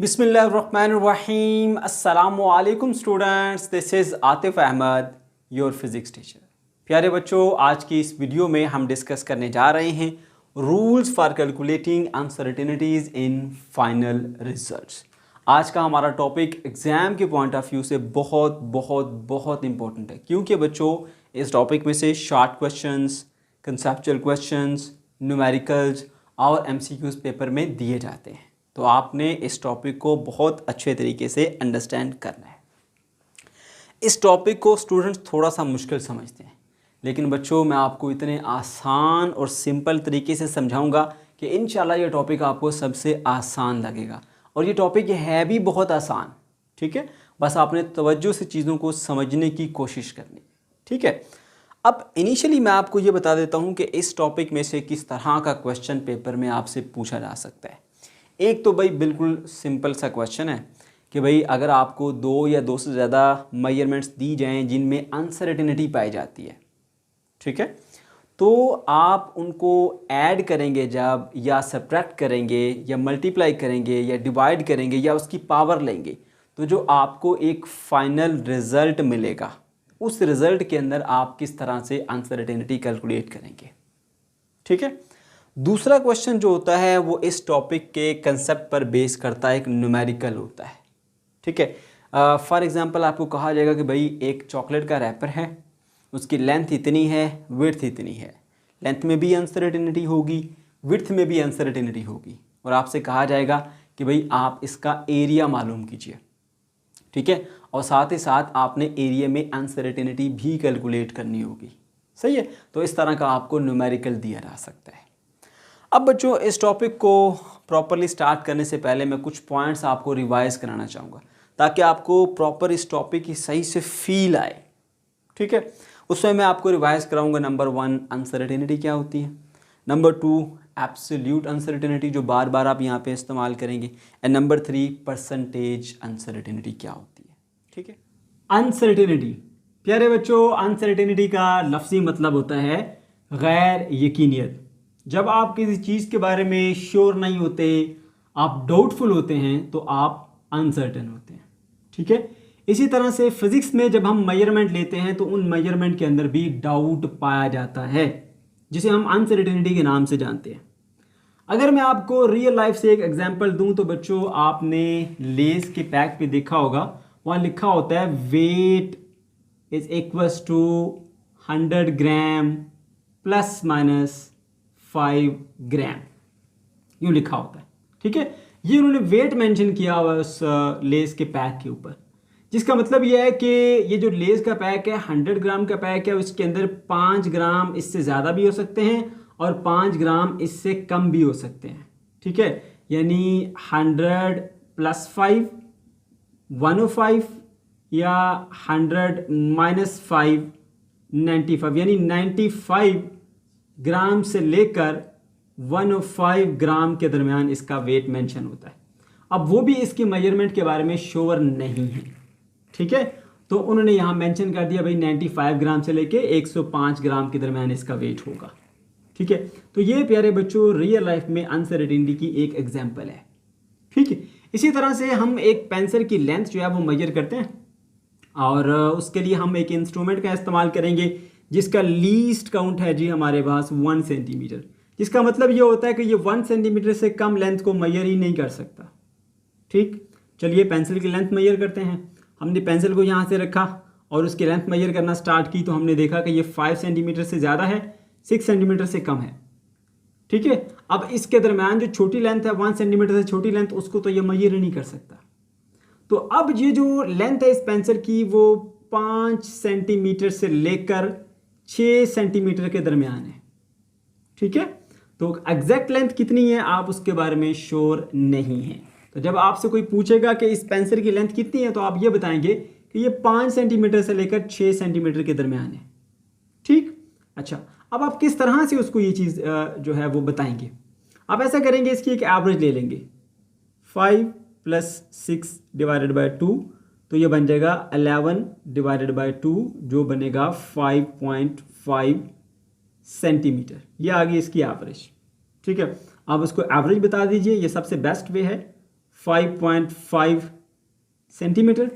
बिस्मिल्लाहिर्रहमानिर्रहीम। अस्सलामुअलैकुम students, this is Atif Ahmad, your physics teacher. प्यारे बच्चों, आज की इस वीडियो में हम डिस्कस करने जा रहे हैं rules for calculating uncertainties in final results. आज का हमारा टॉपिक एग्ज़ाम के पॉइंट ऑफ व्यू से बहुत बहुत बहुत इंपॉर्टेंट है, क्योंकि बच्चों इस टॉपिक में से short questions, conceptual questions, numericals और एमसीक्यूज़ पेपर में दिए जाते हैं। तो आपने इस टॉपिक को बहुत अच्छे तरीके से अंडरस्टैंड करना है। इस टॉपिक को स्टूडेंट्स थोड़ा सा मुश्किल समझते हैं, लेकिन बच्चों मैं आपको इतने आसान और सिंपल तरीके से समझाऊंगा कि इंशाल्लाह ये टॉपिक आपको सबसे आसान लगेगा। और ये टॉपिक है भी बहुत आसान, ठीक है। बस आपने तवज्जो से चीज़ों को समझने की कोशिश करनी, ठीक है। अब इनिशियली मैं आपको ये बता देता हूँ कि इस टॉपिक में से किस तरह का क्वेश्चन पेपर में आपसे पूछा जा सकता है। एक तो भाई बिल्कुल सिंपल सा क्वेश्चन है कि भाई अगर आपको दो या दो से ज़्यादा मेजरमेंट्स दी जाएं जिनमें अनसर्टेनिटी पाई जाती है, ठीक है, तो आप उनको ऐड करेंगे जब, या सब्ट्रैक्ट करेंगे, या मल्टीप्लाई करेंगे, या डिवाइड करेंगे, या उसकी पावर लेंगे, तो जो आपको एक फाइनल रिज़ल्ट मिलेगा, उस रिज़ल्ट के अंदर आप किस तरह से अनसर्टेनिटी कैलकुलेट करेंगे, ठीक है। दूसरा क्वेश्चन जो होता है वो इस टॉपिक के कंसेप्ट पर बेस करता है, एक न्यूमेरिकल होता है, ठीक है। फॉर एग्जांपल आपको कहा जाएगा कि भाई एक चॉकलेट का रैपर है, उसकी लेंथ इतनी है, विड्थ इतनी है। लेंथ में भी अनसर्टेनिटी होगी, विड्थ में भी अनसर्टेनिटी होगी, और आपसे कहा जाएगा कि भाई आप इसका एरिया मालूम कीजिए, ठीक है। और साथ ही साथ आपने एरिया में अनसर्टेनिटी भी कैलकुलेट करनी होगी, सही है। तो इस तरह का आपको न्यूमेरिकल दिया जा सकता है। अब बच्चों इस टॉपिक को प्रॉपरली स्टार्ट करने से पहले मैं कुछ पॉइंट्स आपको रिवाइज कराना चाहूँगा, ताकि आपको प्रॉपर इस टॉपिक की सही से फील आए, ठीक है। उसमें मैं आपको रिवाइज कराऊंगा। नंबर 1 अनसर्टेनिटी क्या होती है, नंबर 2 एब्सोल्यूट अनसर्टेनिटी जो बार बार आप यहाँ पे इस्तेमाल करेंगे, एंड नंबर 3 परसेंटेज अनसर्टेनिटी क्या होती है, ठीक है। अनसर्टेनिटी, प्यारे बच्चों, अनसर्टेनिटी का लफ्ज़ी मतलब होता है गैर यकीनियत। जब आप किसी चीज़ के बारे में श्योर नहीं होते, आप डाउटफुल होते हैं, तो आप अनसर्टेन होते हैं, ठीक है। इसी तरह से फिजिक्स में जब हम मेजरमेंट लेते हैं तो उन मेजरमेंट के अंदर भी डाउट पाया जाता है, जिसे हम अनसर्टेनिटी के नाम से जानते हैं। अगर मैं आपको रियल लाइफ से एक एग्जांपल दूं तो बच्चों आपने लेस के पैक पे देखा होगा, वहाँ लिखा होता है weight is equals to 100 gram plus minus 5 gram, यूँ लिखा होता है, ठीक है। ये उन्होंने वेट मेंशन किया हुआ उस लेस के पैक के ऊपर, जिसका मतलब ये है कि ये जो लेस का पैक है 100 ग्राम का पैक है, उसके अंदर 5 ग्राम इससे ज़्यादा भी हो सकते हैं और 5 ग्राम इससे कम भी हो सकते हैं, ठीक है। यानी 100 प्लस 5 105, या 100 माइनस 5 95, यानी 95 ग्राम से लेकर 105 ग्राम के दरमियान इसका वेट मेंशन होता है। अब वो भी इसकी मेजरमेंट के बारे में श्योर नहीं है, ठीक है। तो उन्होंने यहाँ मेंशन कर दिया भाई 95 ग्राम से लेके 105 ग्राम के दरमियान इसका वेट होगा, ठीक है। तो ये प्यारे बच्चों रियल लाइफ में अनसर्टेनिटी की एक एग्जाम्पल है, ठीक है। इसी तरह से हम एक पेंसिल की लेंथ जो है वो मेजर करते हैं, और उसके लिए हम एक इंस्ट्रूमेंट का इस्तेमाल करेंगे जिसका लीस्ट काउंट है जी हमारे पास 1 सेंटीमीटर। जिसका मतलब ये होता है कि ये 1 सेंटीमीटर से कम लेंथ को मेजर ही नहीं कर सकता, ठीक। चलिए पेंसिल की लेंथ मेजर करते हैं। हमने पेंसिल को यहाँ से रखा और उसकी लेंथ मेजर करना स्टार्ट की, तो हमने देखा कि ये 5 सेंटीमीटर से ज़्यादा है, 6 सेंटीमीटर से कम है, ठीक है। अब इसके दरम्यान जो छोटी लेंथ है 1 सेंटीमीटर से छोटी लेंथ, उसको तो ये मेजर ही नहीं कर सकता। तो अब ये जो लेंथ है इस पेंसिल की वो 5 सेंटीमीटर से लेकर 6 सेंटीमीटर के दरमियान है, ठीक है। तो एग्जैक्ट लेंथ कितनी है आप उसके बारे में श्योर नहीं है। तो जब आपसे कोई पूछेगा कि इस पेंसिल की लेंथ कितनी है, तो आप ये बताएंगे कि ये 5 सेंटीमीटर से लेकर 6 सेंटीमीटर के दरमियान है, ठीक। अच्छा, अब आप किस तरह से उसको ये चीज़ जो है वो बताएंगे। आप ऐसा करेंगे, इसकी एक एवरेज ले लेंगे, 5 प्लस 6 डिवाइडेड बाई 2, तो ये बन जाएगा 11 डिवाइडेड बाई 2, जो बनेगा 5.5 सेंटीमीटर। ये आ गई इसकी एवरेज, ठीक है। आप उसको एवरेज बता दीजिए, ये सबसे बेस्ट वे है। 5.5 सेंटीमीटर।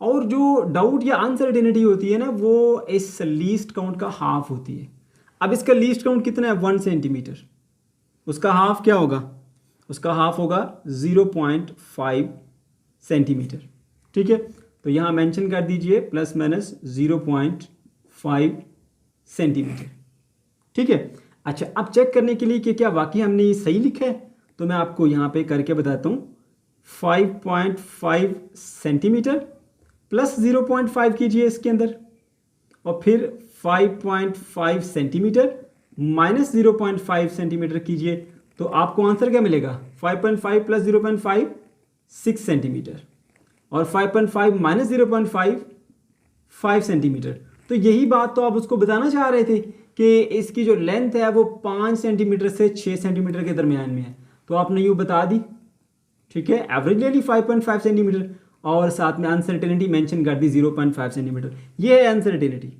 और जो डाउट या अनसर्टेनिटी होती है ना वो इस लीस्ट काउंट का हाफ होती है। अब इसका लीस्ट काउंट कितना है 1 सेंटीमीटर, उसका हाफ क्या होगा, उसका हाफ होगा 0.5 सेंटीमीटर। ठीक है, तो यहाँ मेंशन कर दीजिए प्लस माइनस 0.5 सेंटीमीटर। ठीक है, अच्छा अब चेक करने के लिए कि क्या वाकई हमने ये सही लिखा है तो मैं आपको यहाँ पे करके बताता हूँ। 5.5 सेंटीमीटर प्लस 0.5 कीजिए इसके अंदर, और फिर 5.5 सेंटीमीटर माइनस 0.5 सेंटीमीटर कीजिए, तो आपको आंसर क्या मिलेगा, 5.5 प्लस 0.5 6 सेंटीमीटर, और 5.5 माइनस 0.5 5 सेंटीमीटर। तो यही बात तो आप उसको बताना चाह रहे थे कि इसकी जो लेंथ है वो 5 सेंटीमीटर से 6 सेंटीमीटर के दरमियान में है, तो आपने यूँ बता दी। ठीक है, एवरेज ले ली 5.5 सेंटीमीटर और साथ में अनसर्टेनिटी मेंशन कर दी 0.5 सेंटीमीटर। ये है अनसर्टेनिटी।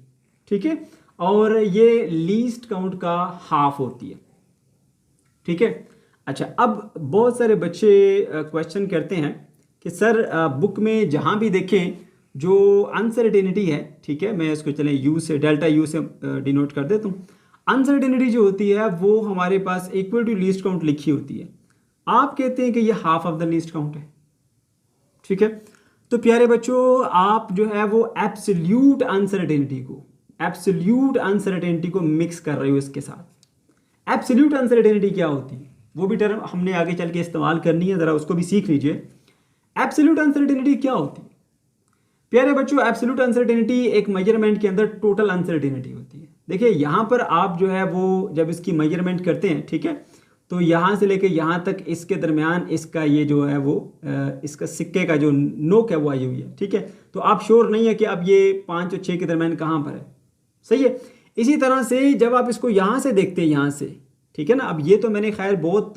ठीक है, और ये लीस्ट काउंट का हाफ होती है। ठीक है, अच्छा अब बहुत सारे बच्चे क्वेश्चन करते हैं कि सर बुक में जहाँ भी देखें जो अनसर्टेनिटी है, ठीक है मैं इसको चलें यू से डेल्टा यू से डिनोट कर देता हूँ। अनसर्टेनिटी जो होती है वो हमारे पास इक्वल टू लीस्ट काउंट लिखी होती है। आप कहते हैं कि ये half of the least count है। ठीक है, तो प्यारे बच्चों आप जो है वो एब्सोल्यूट अनसर्टेनिटी को मिक्स कर रहे हो इसके साथ। एब्सोल्यूट अनसर्टेनिटी क्या होती है वो भी टर्म हमने आगे चल के इस्तेमाल करनी है, ज़रा उसको भी सीख लीजिए। एब्सोल्यूट अनसर्टेनिटी क्या होती है प्यारे बच्चों, एब्सोल्यूट अनसर्टेनिटी एक मेजरमेंट के अंदर टोटल अनसर्टेनिटी होती है। देखिए यहाँ पर आप जो है वो जब इसकी मेजरमेंट करते हैं, ठीक है, तो यहाँ से लेके यहाँ तक इसके दरमियान इसका ये जो है वो इसका सिक्के का जो नोक है वो आई हुई है। ठीक है, तो आप श्योर नहीं है कि अब ये 5 और 6 के दरमियान कहाँ पर है। सही है, इसी तरह से जब आप इसको यहाँ से देखते हैं, यहाँ से, ठीक है ना, अब ये तो मैंने खैर बहुत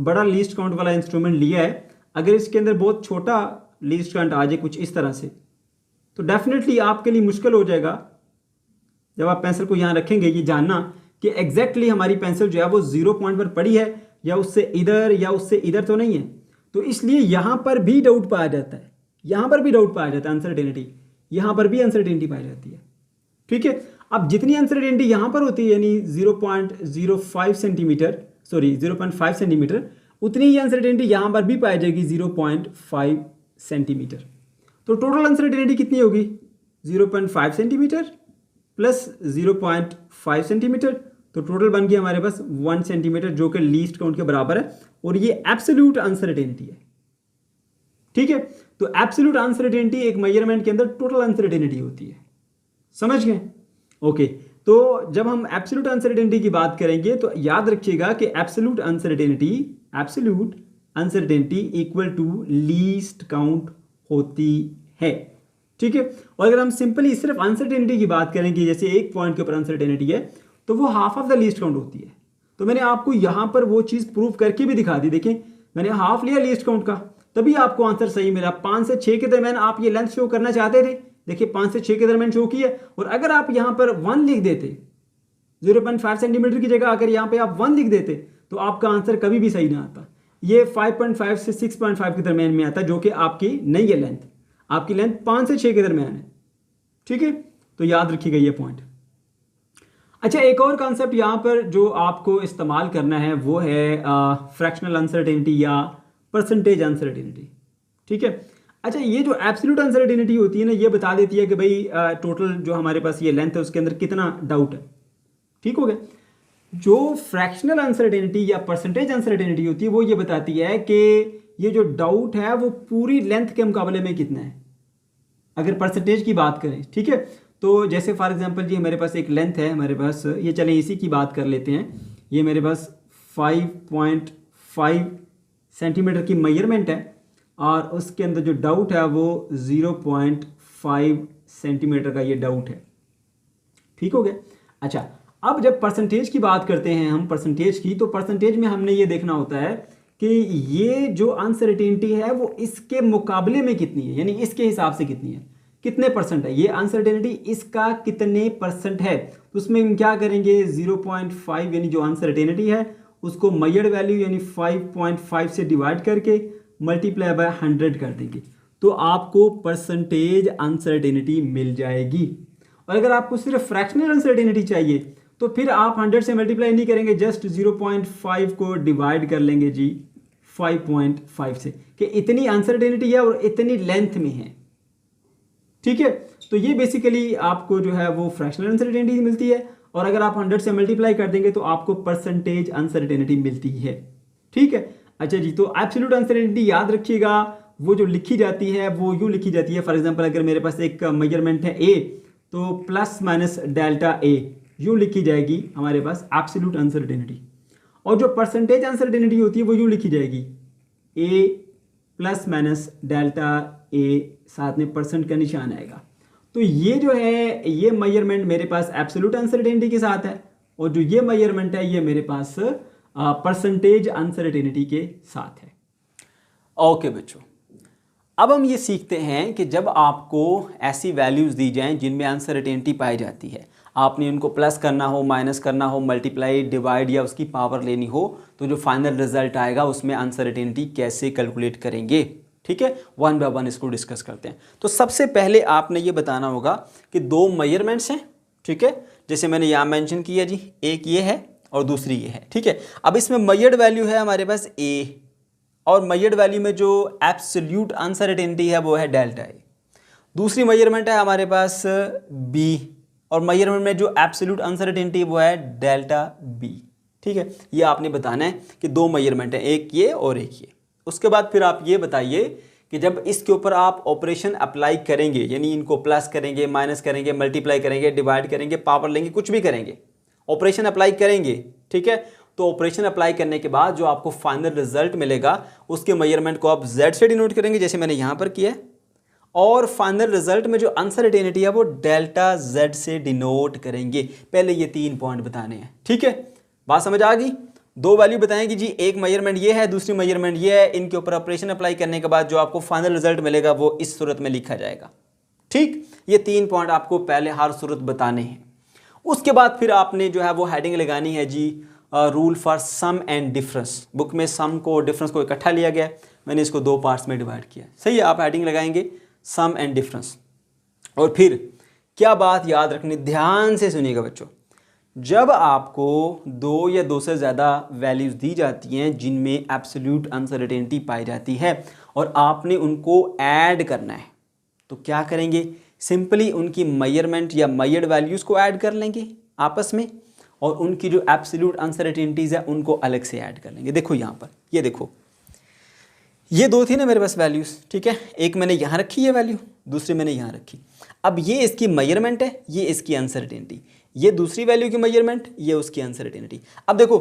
बड़ा लीस्ट काउंट वाला इंस्ट्रूमेंट लिया है। अगर इसके अंदर बहुत छोटा लीस्ट काउंट आ जाए कुछ इस तरह से तो डेफिनेटली आपके लिए मुश्किल हो जाएगा जब आप पेंसिल को यहाँ रखेंगे ये जानना कि एग्जैक्टली हमारी पेंसिल जो है वो 0 पॉइंट पर पड़ी है या उससे इधर तो नहीं है। तो इसलिए यहाँ पर भी डाउट पाया जाता है, अनसर्टेनिटी, यहाँ पर भी अनसर्टेनिटी पाई जाती है। ठीक है, अब जितनी अनसर्टेनिटी यहाँ पर होती है यानी 0.05 सेंटीमीटर, उतनी ही अनसर्टेनिटी यहाँ पर भी पाई जाएगी 0.5 सेंटीमीटर। तो टोटल अनसर्टेनिटी कितनी होगी 0.5 सेंटीमीटर प्लस 0.5 सेंटीमीटर, तो टोटल बन गया हमारे पास 1 सेंटीमीटर जो कि लीस्ट काउंट के बराबर है, और ये एब्सोल्यूट अनसर्टेनिटी है। ठीक है, तो एब्सोल्यूट अनसर्टेनिटी एक मेजरमेंट के अंदर टोटल अनसर्टेनिटी होती है। समझ गए? ओके, तो जब हम एब्सोल्यूट अनसर्टेनिटी की बात करेंगे तो याद रखिएगा कि absolute uncertainty equal to least count होती है। ठीक है, और अगर हम सिंपली सिर्फ अनसर्टेनिटी की बात करेंगे, जैसे एक पॉइंट के ऊपर अनसर्टेनिटी है तो वो half of the least count होती है। तो मैंने आपको यहां पर वो चीज़ प्रूव करके भी दिखा दी। देखें मैंने हाफ लिया लीस्ट काउंट का, तभी आपको आंसर सही मिला। 5 से 6 के दरमियान आप ये लेंथ शो करना चाहते थे, देखिए 5 से 6 के दरमियान शो किया, और अगर आप यहां पर 1 लिख देते 0.5 सेंटीमीटर की जगह अगर यहां पे आप 1 लिख देते तो आपका आंसर कभी भी सही ना आता। ये 5.5 से 6.5 के दरमियान में आता, जो कि आपकी नहीं है लेंथ, आपकी लेंथ 5 से 6 के दरमियान है। ठीक है, तो याद रखिएगा ये पॉइंट। अच्छा, एक और कॉन्सेप्ट यहाँ पर जो आपको इस्तेमाल करना है वो है फ्रैक्शनल अनसर्टेनिटी या परसेंटेज अनसर्टेनिटी। ठीक है, अच्छा ये जो एब्सोल्यूट अनसर्टेनिटी होती है ना, ये बता देती है कि भाई टोटल जो हमारे पास ये लेंथ है उसके अंदर कितना डाउट है। ठीक हो गया। जो फ्रैक्शनल अनसर्टेनिटी या परसेंटेज अनसर्टेनिटी होती है वो ये बताती है कि ये जो डाउट है वो पूरी लेंथ के मुकाबले में कितना है, अगर परसेंटेज की बात करें। ठीक है, तो जैसे फॉर एग्जांपल जी हमारे पास एक लेंथ है, हमारे पास ये चलें इसी की बात कर लेते हैं। ये मेरे पास 5.5 सेंटीमीटर की मेजरमेंट है और उसके अंदर जो डाउट है वो 0.5 सेंटीमीटर का ये डाउट है। ठीक हो गया। अच्छा, अब जब परसेंटेज की बात करते हैं हम परसेंटेज की, तो परसेंटेज में हमने ये देखना होता है कि ये जो अनसर्टेनिटी है वो इसके मुकाबले में कितनी है, यानी इसके हिसाब से कितनी है, कितने परसेंट है ये अनसर्टेनिटी, इसका कितने परसेंट है। तो उसमें हम क्या करेंगे 0.5 यानी जो अनसर्टेनिटी है उसको मेजर्ड वैल्यू यानी 5.5 से डिवाइड करके मल्टीप्लाई बाय 100 कर देंगे तो आपको परसेंटेज अनसर्टेनिटी मिल जाएगी। और अगर आपको सिर्फ फ्रैक्शनल अनसर्टेनिटी चाहिए तो फिर आप 100 से मल्टीप्लाई नहीं करेंगे, जस्ट 0.5 को डिवाइड कर लेंगे जी 5.5 से कि इतनी अनसर्टेनिटी है और इतनी लेंथ में है। ठीक है, तो ये बेसिकली आपको जो है वो फ्रैक्शनल अनसर्टेनिटी मिलती है और अगर आप 100 से मल्टीप्लाई कर देंगे तो आपको परसेंटेज अनसर्टेनिटी मिलती है। ठीक है, अच्छा जी, तो एब्सोल्यूट अनसर्टेनिटी याद रखिएगा वो जो लिखी जाती है वो यूँ लिखी जाती है। फॉर एग्जांपल अगर मेरे पास एक मेजरमेंट है ए तो प्लस माइनस डेल्टा ए यूँ लिखी जाएगी हमारे पास एब्सोल्यूट अनसर्टेनिटी। और जो परसेंटेज अनसर्टेनिटी होती है वो यूँ लिखी जाएगी ए प्लस माइनस डेल्टा ए, साथ में परसेंट का निशान आएगा। तो ये जो है ये मेजरमेंट मेरे पास एब्सोल्यूट अनसर्टेनिटी के साथ है और जो ये मेजरमेंट है ये मेरे पास परसेंटेज अनसर्टेनिटी के साथ है। ओके बच्चों, अब हम ये सीखते हैं कि जब आपको ऐसी वैल्यूज़ दी जाएं जिनमें अनसर्टेनिटी पाई जाती है, आपने उनको प्लस करना हो, माइनस करना हो, मल्टीप्लाई, डिवाइड या उसकी पावर लेनी हो, तो जो फाइनल रिजल्ट आएगा उसमें अनसर्टेनिटी कैसे कैलकुलेट करेंगे। ठीक है, वन बाय वन इसको डिस्कस करते हैं। तो सबसे पहले आपने ये बताना होगा कि दो मेजरमेंट्स हैं। ठीक है, जैसे मैंने यहाँ मेंशन किया जी, एक ये है और दूसरी ये है। ठीक है, अब इसमें मेजर्ड वैल्यू है हमारे पास ए और मेजर्ड वैल्यू में जो एब्सोल्यूट अनसर्टेनिटी है वो है डेल्टा ए। दूसरी मेजरमेंट है हमारे पास बी और मेजरमेंट में जो एब्सोल्यूट अनसर्टेनिटी वो है डेल्टा बी। ठीक है, ये आपने बताना है कि दो मेजरमेंट है, एक ये और एक ये। उसके बाद फिर आप ये बताइए कि जब इसके ऊपर आप ऑपरेशन अप्लाई करेंगे, यानी इनको प्लस करेंगे, माइनस करेंगे, मल्टीप्लाई करेंगे, डिवाइड करेंगे, पावर लेंगे, कुछ भी करेंगे, ऑपरेशन अप्लाई करेंगे। ठीक है, तो ऑपरेशन अप्लाई करने के बाद जो आपको फाइनल रिजल्ट मिलेगा उसके मेजरमेंट को आप Z से डिनोट करेंगे, जैसे मैंने यहाँ पर किया है, और फाइनल रिजल्ट में जो अनसर्टेनिटी है वो डेल्टा Z से डिनोट करेंगे। पहले ये 3 पॉइंट बताने हैं। ठीक है, बात समझ आ गई। दो वैल्यू बताएंगे जी, एक मेजरमेंट ये है, दूसरी मेजरमेंट ये है। इनके ऊपर ऑपरेशन अप्लाई करने के बाद जो आपको फाइनल रिजल्ट मिलेगा वो इस सूरत में लिखा जाएगा। ठीक, ये 3 पॉइंट आपको पहले हर सूरत बताने हैं। उसके बाद फिर आपने जो है वो हेडिंग लगानी है जी, rule for sum and difference. Book में सम को डिफरेंस को इकट्ठा लिया गया, मैंने इसको 2 पार्ट्स में डिवाइड किया। सही है, आप हेडिंग लगाएंगे सम एंड डिफरेंस। और फिर क्या बात याद रखनी, ध्यान से सुनिएगा बच्चों, जब आपको 2 या 2 से ज़्यादा वैल्यूज़ दी जाती हैं जिनमें एब्सोल्यूट अनसर्टेनिटी पाई जाती है और आपने उनको ऐड करना है, तो क्या करेंगे, सिंपली उनकी मेजरमेंट या मेजर्ड वैल्यूज़ को ऐड कर लेंगे आपस में और उनकी जो एब्सोल्यूट अनसर्टेनिटीज़ है उनको अलग से ऐड कर लेंगे। देखो यहाँ पर, ये देखो, ये 2 थी ना मेरे पास वैल्यूज़। ठीक है, एक मैंने यहाँ रखी है वैल्यू, दूसरी मैंने यहाँ रखी। अब ये इसकी मेजरमेंट है, ये इसकी अनसर्टेनिटी, ये दूसरी वैल्यू की मेजरमेंट, ये उसकी अनसर्टेनिटी। अब देखो,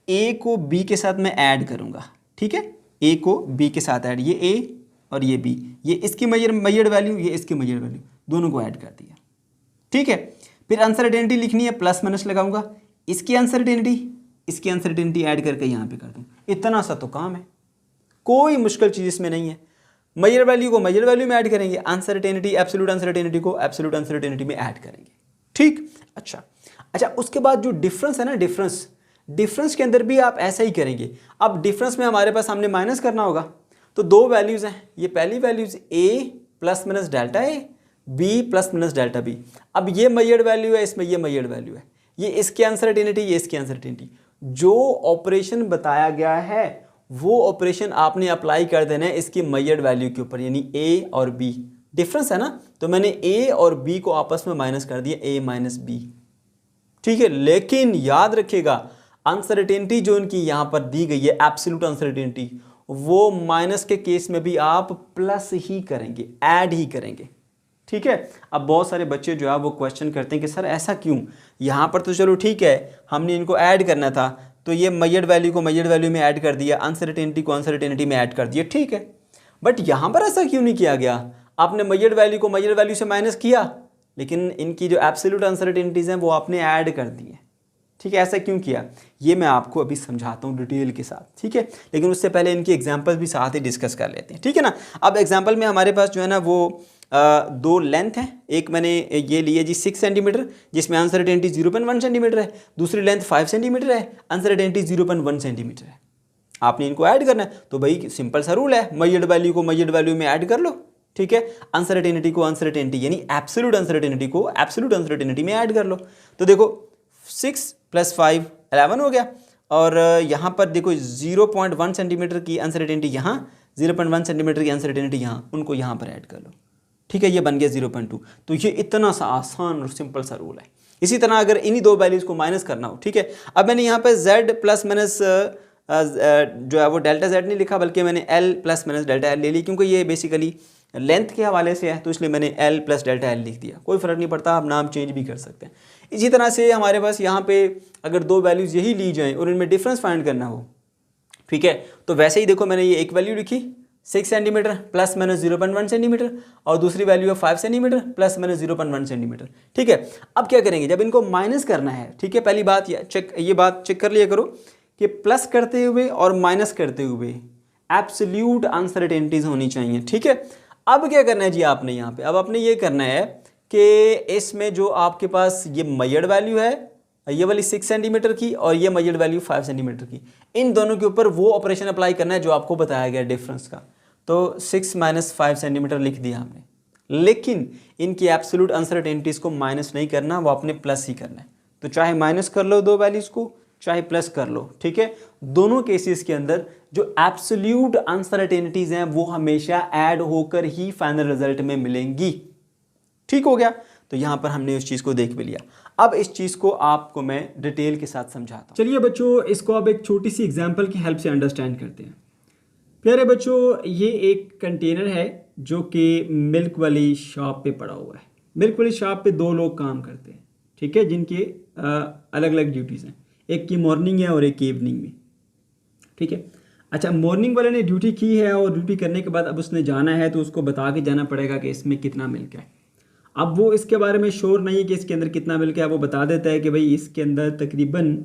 ए को बी के साथ मैं ऐड करूँगा। ठीक है, ए को बी के साथ ऐड, ये ए और ये बी, ये इसकी मेजर्ड वैल्यू, ये इसकी मेजर्ड वैल्यू, दोनों को ऐड कर दिया। ठीक है, फिर अनसर्टेनिटी लिखनी है, प्लस माइनस लगाऊंगा, इसकी अनसर्टेनिटी ऐड करके यहाँ पे कर दूँ। इतना सा तो काम है, कोई मुश्किल चीज़ इसमें नहीं है। मेजर वैल्यू को मेजर वैल्यू में ऐड करेंगे, अनसर्टेनिटी एब्सोल्यूट अनसर्टेनिटी को एब्सोल्यूट अनसर्टेनिटी में ऐड करेंगे। ठीक, अच्छा, उसके बाद जो डिफरेंस है ना, डिफरेंस के अंदर भी आप ऐसा ही करेंगे। अब डिफरेंस में हमारे पास सामने माइनस करना होगा, तो 2 वैल्यूज़ हैं, ये पहली values a plus minus delta a, b plus minus delta b। अब ये मेजर्ड वैल्यू है, इसमें ये मेजर्ड वैल्यू है, ये इसकी अनसर्टेनिटी, ये इसकी अनसर्टेनिटी। जो ऑपरेशन बताया गया है वो ऑपरेशन आपने अप्लाई कर देना है इसकी मेजर्ड वैल्यू के ऊपर, यानी a और b। डिफरेंस है ना, तो मैंने a और b को आपस में माइनस कर दिया, a माइनस b। ठीक है, लेकिन याद रखिएगा अनसर्टेनिटी जो इनकी यहाँ पर दी गई है, एब्सोल्यूट अनसर्टेनिटी, वो माइनस के केस में भी आप प्लस ही करेंगे, ऐड ही करेंगे। ठीक है, अब बहुत सारे बच्चे जो है वो क्वेश्चन करते हैं कि सर ऐसा क्यों, यहाँ पर तो चलो ठीक है हमने इनको ऐड करना था, तो ये मेजर्ड वैल्यू को मेजर्ड वैल्यू में ऐड कर दिया, अनसर्टेनिटी को अनसर्टेनिटी में ऐड कर दिया। ठीक है, बट यहाँ पर ऐसा क्यों नहीं किया गया, आपने मेजर्ड वैल्यू को मेजर्ड वैल्यू से माइनस किया, लेकिन इनकी जो एब्सोल्यूट अनसर्टेनिटीज़ हैं वो आपने ऐड कर दी है। ठीक है, ऐसा क्यों किया ये मैं आपको अभी समझाता हूँ डिटेल के साथ, ठीक है। लेकिन उससे पहले इनकी एग्जांपल्स भी साथ ही डिस्कस कर लेते हैं, ठीक है ना। अब एग्जांपल में हमारे पास जो है ना वो दो लेंथ है, एक मैंने ये लिया जी 6 सेंटीमीटर जिसमें अनसर्टेनिटी 0.1 सेंटीमीटर है, दूसरी लेंथ 5 सेंटीमीटर है, अनसर्टेनिटी 0.1 सेंटीमीटर है। आपने इनको ऐड करना है, तो भाई सिंपल सा रूल है, मेजर्ड वैल्यू को मेजर्ड वैल्यू में ऐड कर लो, ठीक है। अनसर्टेनिटी को अनसर्टेनिटी यानी एब्सोल्यूट अनसर्टेनिटी को एब्सोल्यूट अनसर्टेनिटी में ऐड कर लो। तो देखो 6 + 5 11 हो गया, और यहाँ पर देखो 0.1 सेंटीमीटर की अनसर्टेनिटी यहाँ, 0.1 सेंटीमीटर की अनसर्टेनिटी यहाँ, उनको यहाँ पर ऐड कर लो, ठीक है। ये बन गया 0.2। तो ये इतना सा आसान और सिंपल सा रूल है। इसी तरह अगर इन्हीं दो वैल्यूज़ को माइनस करना हो, ठीक है। अब मैंने यहाँ पे z प्लस माइनस जो है वो डेल्टा z नहीं लिखा, बल्कि मैंने l plus minus delta l ले ली, क्योंकि ये बेसिकली लेंथ के हवाले से है, तो इसलिए मैंने l प्लस डेल्टा l लिख दिया। कोई फ़र्क नहीं पड़ता, आप नाम चेंज भी कर सकते हैं। इसी तरह से हमारे पास यहाँ पे अगर दो वैल्यूज़ यही ली जाएँ और इनमें डिफरेंस फाइंड करना हो, ठीक है, तो वैसे ही देखो मैंने ये एक वैल्यू लिखी 6 सेंटीमीटर प्लस माइनस 0.1 सेंटीमीटर, और दूसरी वैल्यू है 5 सेंटीमीटर प्लस माइनस 0.1 सेंटीमीटर, ठीक है। अब क्या करेंगे, जब इनको माइनस करना है, ठीक है, पहली बात ये बात चेक कर लिया करो कि प्लस करते हुए और माइनस करते हुए एब्सोल्यूट अनसर्टेनिटीज होनी चाहिए, ठीक है। अब क्या करना है जी आपने यहाँ पे, अब आपने ये करना है कि इसमें जो आपके पास ये मेजर्ड वैल्यू है, ये वाली 6 सेंटीमीटर की और ये मेजर्ड वैल्यू 5 सेंटीमीटर की, इन दोनों के ऊपर वो ऑपरेशन अप्लाई करना है जो आपको बताया गया डिफरेंस का। तो 6 - 5 सेंटीमीटर लिख दिया हमने, लेकिन इनकी एब्सोल्यूट अनसर्टेनिटीज को माइनस नहीं करना, वो आपने प्लस ही करना है। तो चाहे माइनस कर लो दो वैल्यूज को, चाहे प्लस कर लो, ठीक है। दोनों केसेस के अंदर जो एब्सोल्यूट अनसर्टेनिटीज हैं वो हमेशा ऐड होकर ही फाइनल रिजल्ट में मिलेंगी, ठीक हो गया। तो यहां पर हमने उस चीज को देख भी लिया। अब इस चीज को आपको मैं डिटेल के साथ समझाता हूं। चलिए बच्चों, इसको अब एक छोटी सी एग्जांपल की हेल्प से अंडरस्टैंड करते हैं। प्यारे बच्चों, ये एक कंटेनर है जो कि मिल्क वाली शॉप पे पड़ा हुआ है। मिल्क वाली शॉप पे दो लोग काम करते हैं, ठीक है, जिनके अलग अलग ड्यूटीज़ हैं, एक की मॉर्निंग है और एक की इवनिंग में, ठीक है। अच्छा, मॉर्निंग वाले ने ड्यूटी की है और ड्यूटी करने के बाद अब उसने जाना है, तो उसको बता के जाना पड़ेगा कि इसमें कितना मिल्क है। अब वो इसके बारे में श्योर नहीं है कि इसके अंदर कितना मिल्क है, वो बता देता है कि भाई इसके अंदर तकरीबन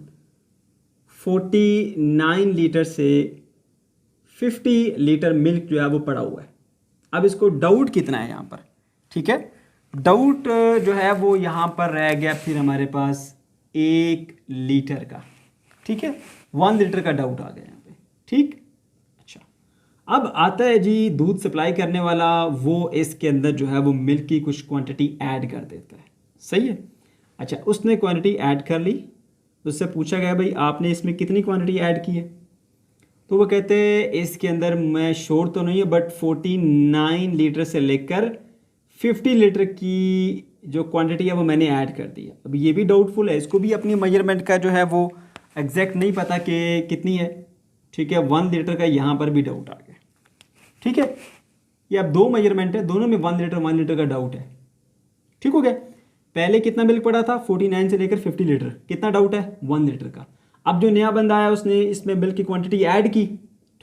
49 लीटर से 50 लीटर मिल्क जो है वो पड़ा हुआ है। अब इसको डाउट कितना है यहाँ पर, ठीक है। डाउट जो है वो यहाँ पर रह गया फिर हमारे पास 1 लीटर का, ठीक है, 1 लीटर का डाउट आ गया यहाँ पे, ठीक। अच्छा, अब आता है जी दूध सप्लाई करने वाला, वो इसके अंदर जो है वो मिल्क की कुछ क्वांटिटी ऐड कर देता है, सही है। अच्छा, उसने क्वांटिटी ऐड कर ली, उससे पूछा गया भाई आपने इसमें कितनी क्वांटिटी ऐड की है, तो वो कहते हैं इसके अंदर मैं श्योर तो नहीं है, बट 49 लीटर से लेकर 50 लीटर की जो क्वांटिटी है वो मैंने ऐड कर दी है। अब ये भी डाउटफुल है, इसको भी अपनी मेजरमेंट का जो है वो एग्जैक्ट नहीं पता कि कितनी है, ठीक है। 1 लीटर का यहाँ पर भी डाउट आ गया, ठीक है। ये अब दो मेजरमेंट है, दोनों में 1 लीटर का डाउट है, ठीक हो गया। पहले कितना मिल्क पड़ा था 49 से लेकर 50 लीटर, कितना डाउट है 1 लीटर का। अब जो नया बंदा आया उसने इसमें मिल्क की क्वांटिटी ऐड की,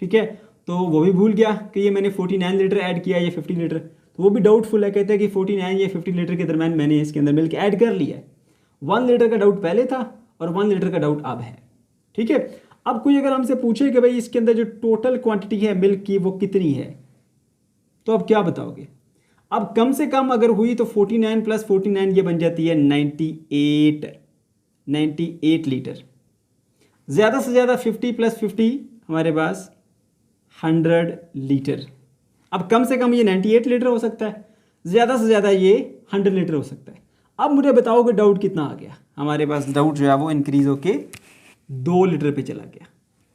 ठीक है, तो वो भी भूल गया कि ये मैंने 49 लीटर ऐड किया या 50 लीटर, तो वो भी डाउटफुल है, कहते हैं कि 49 या 50 लीटर के दरम्यान मैंने इसके अंदर मिल्क ऐड कर लिया है। 1 लीटर का डाउट पहले था और 1 लीटर का डाउट अब है, ठीक है। अब कोई अगर हमसे पूछे कि भाई इसके अंदर जो टोटल क्वांटिटी है मिल्क की वो कितनी है, तो अब क्या बताओगे। अब कम से कम अगर हुई तो 49 + 49 ये बन जाती है 98 लीटर। ज़्यादा से ज़्यादा 50 + 50 हमारे पास 100 लीटर। अब कम से कम ये 98 लीटर हो सकता है, ज़्यादा से ज़्यादा ये 100 लीटर हो सकता है। अब मुझे बताओ कि डाउट कितना आ गया, हमारे पास डाउट जो है वो इंक्रीज़ होके 2 लीटर पे चला गया,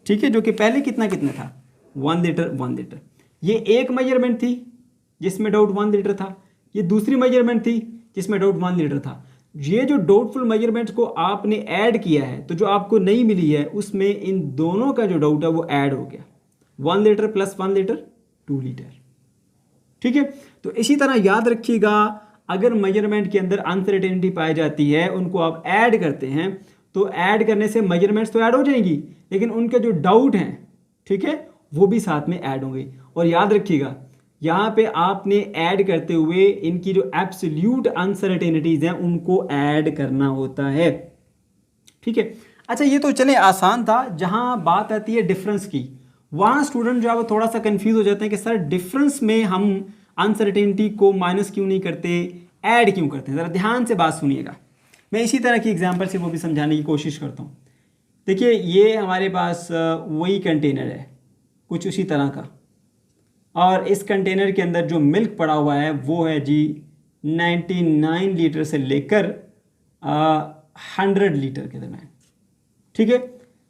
ठीक है, जो कि पहले कितना था 1 लीटर। ये एक मेजरमेंट थी जिसमें डाउट 1 लीटर था, ये दूसरी मेजरमेंट थी जिसमें डाउट 1 लीटर था। ये जो डाउटफुल मेजरमेंट्स को आपने ऐड किया है, तो जो आपको नहीं मिली है उसमें इन दोनों का जो डाउट है वो ऐड हो गया, 1 लीटर + 1 लीटर 2 लीटर, ठीक है। तो इसी तरह याद रखिएगा, अगर मेजरमेंट के अंदर अनसर्टेनिटी पाई जाती है, उनको आप ऐड करते हैं, तो ऐड करने से मेजरमेंट्स तो ऐड हो जाएंगी, लेकिन उनके जो डाउट हैं, ठीक है, वो भी साथ में ऐड होंगे। और याद रखिएगा, यहाँ पे आपने ऐड करते हुए इनकी जो एब्सोल्यूट अनसर्टेनिटीज हैं उनको ऐड करना होता है, ठीक है। अच्छा ये तो चले आसान था। जहाँ बात आती है डिफरेंस की, वहाँ स्टूडेंट जो है वो थोड़ा सा कंफ्यूज हो जाते हैं कि सर डिफरेंस में हम अनसर्टेनिटी को माइनस क्यों नहीं करते, ऐड क्यों करते हैं। ज़रा ध्यान से बात सुनिएगा, मैं इसी तरह की एग्जांपल से वो भी समझाने की कोशिश करता हूँ। देखिए ये हमारे पास वही कंटेनर है कुछ उसी तरह का, और इस कंटेनर के अंदर जो मिल्क पड़ा हुआ है वो है जी 99 लीटर से लेकर 100 लीटर के दरम्यान। ठीक है,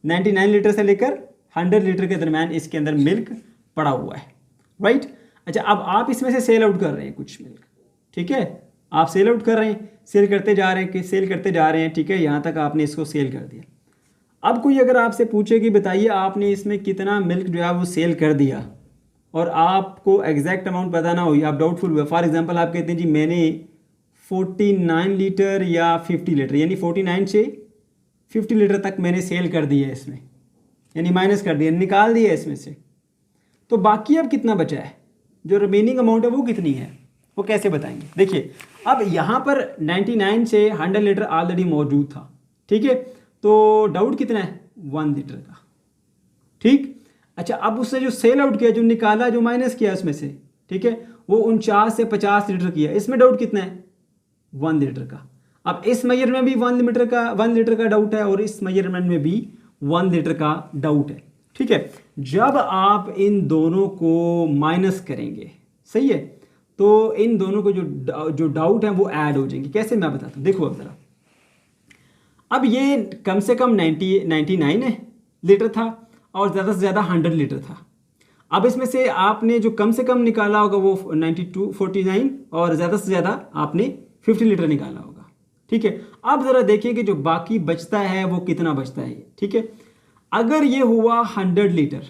99 लीटर से लेकर 100 लीटर के दरम्यान इसके अंदर मिल्क पड़ा हुआ है, राइट। अच्छा अब आप इसमें से सेल आउट कर रहे हैं कुछ मिल्क, ठीक है, आप सेल आउट कर रहे हैं, सेल करते जा रहे हैं, सेल करते जा रहे हैं, ठीक है, यहाँ तक आपने इसको सेल कर दिया। अब कोई अगर आपसे पूछे कि बताइए आपने इसमें कितना मिल्क जो है वो सेल कर दिया, और आपको एग्जैक्ट अमाउंट पता ना हो, आप डाउटफुल हुए। फॉर एग्जांपल आप कहते हैं जी मैंने 49 लीटर या 50 लीटर, यानी 49 से 50 लीटर तक मैंने सेल कर दिया है इसमें, यानी माइनस कर दिया, निकाल दिया इसमें से, तो बाकी अब कितना बचा है, जो रिमेनिंग अमाउंट है वो कितनी है, वो कैसे बताएंगे। देखिए अब यहाँ पर 99 से 100 लीटर ऑलरेडी मौजूद था, ठीक है, तो डाउट कितना है 1 लीटर का, ठीक। अच्छा अब उससे जो सेल आउट किया, जो निकाला, जो माइनस किया उसमें से, ठीक है, वो 49 से 50 लीटर किया, इसमें डाउट कितना है 1 लीटर का। अब इस मेजरमेंट में भी 1 लीटर का डाउट है, और इस मेजरमेंट में भी 1 लीटर का डाउट है, ठीक है। जब आप इन दोनों को माइनस करेंगे, सही है, तो इन दोनों को जो डाउट है वो ऐड हो जाएंगे। कैसे मैं बताता हूँ, देखो अब जरा। अब ये कम से कम 99 लीटर था और ज़्यादा से ज़्यादा 100 लीटर था। अब इसमें से आपने जो कम से कम निकाला होगा वो 49 और ज़्यादा से ज़्यादा आपने 50 लीटर निकाला होगा, ठीक है। अब ज़रा देखिए कि जो बाकी बचता है वो कितना बचता है, ठीक है। अगर ये हुआ 100 लीटर,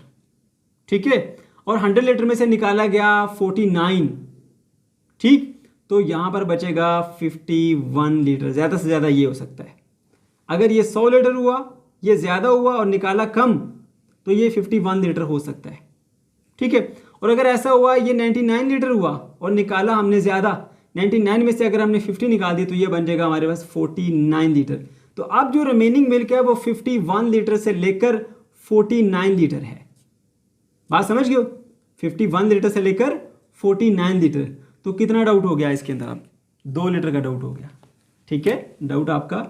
ठीक है, और 100 लीटर में से निकाला गया 49, ठीक, तो यहाँ पर बचेगा 51 लीटर, ज़्यादा से ज़्यादा ये हो सकता है। अगर ये 100 लीटर हुआ, ये ज़्यादा हुआ और निकाला कम, तो ये 51 लीटर हो सकता है, ठीक है। और अगर ऐसा हुआ ये 99 लीटर हुआ और निकाला हमने ज़्यादा, 99 में से अगर हमने 50 निकाल दी तो ये बन जाएगा हमारे पास 49 लीटर। तो अब जो रिमेनिंग मिल्क है वो 51 लीटर से लेकर 49 लीटर है। बात समझ गए हो, 51 लीटर से लेकर 49 लीटर। तो कितना डाउट हो गया इसके अंदर, अब 2 लीटर का डाउट हो गया, ठीक है, डाउट आपका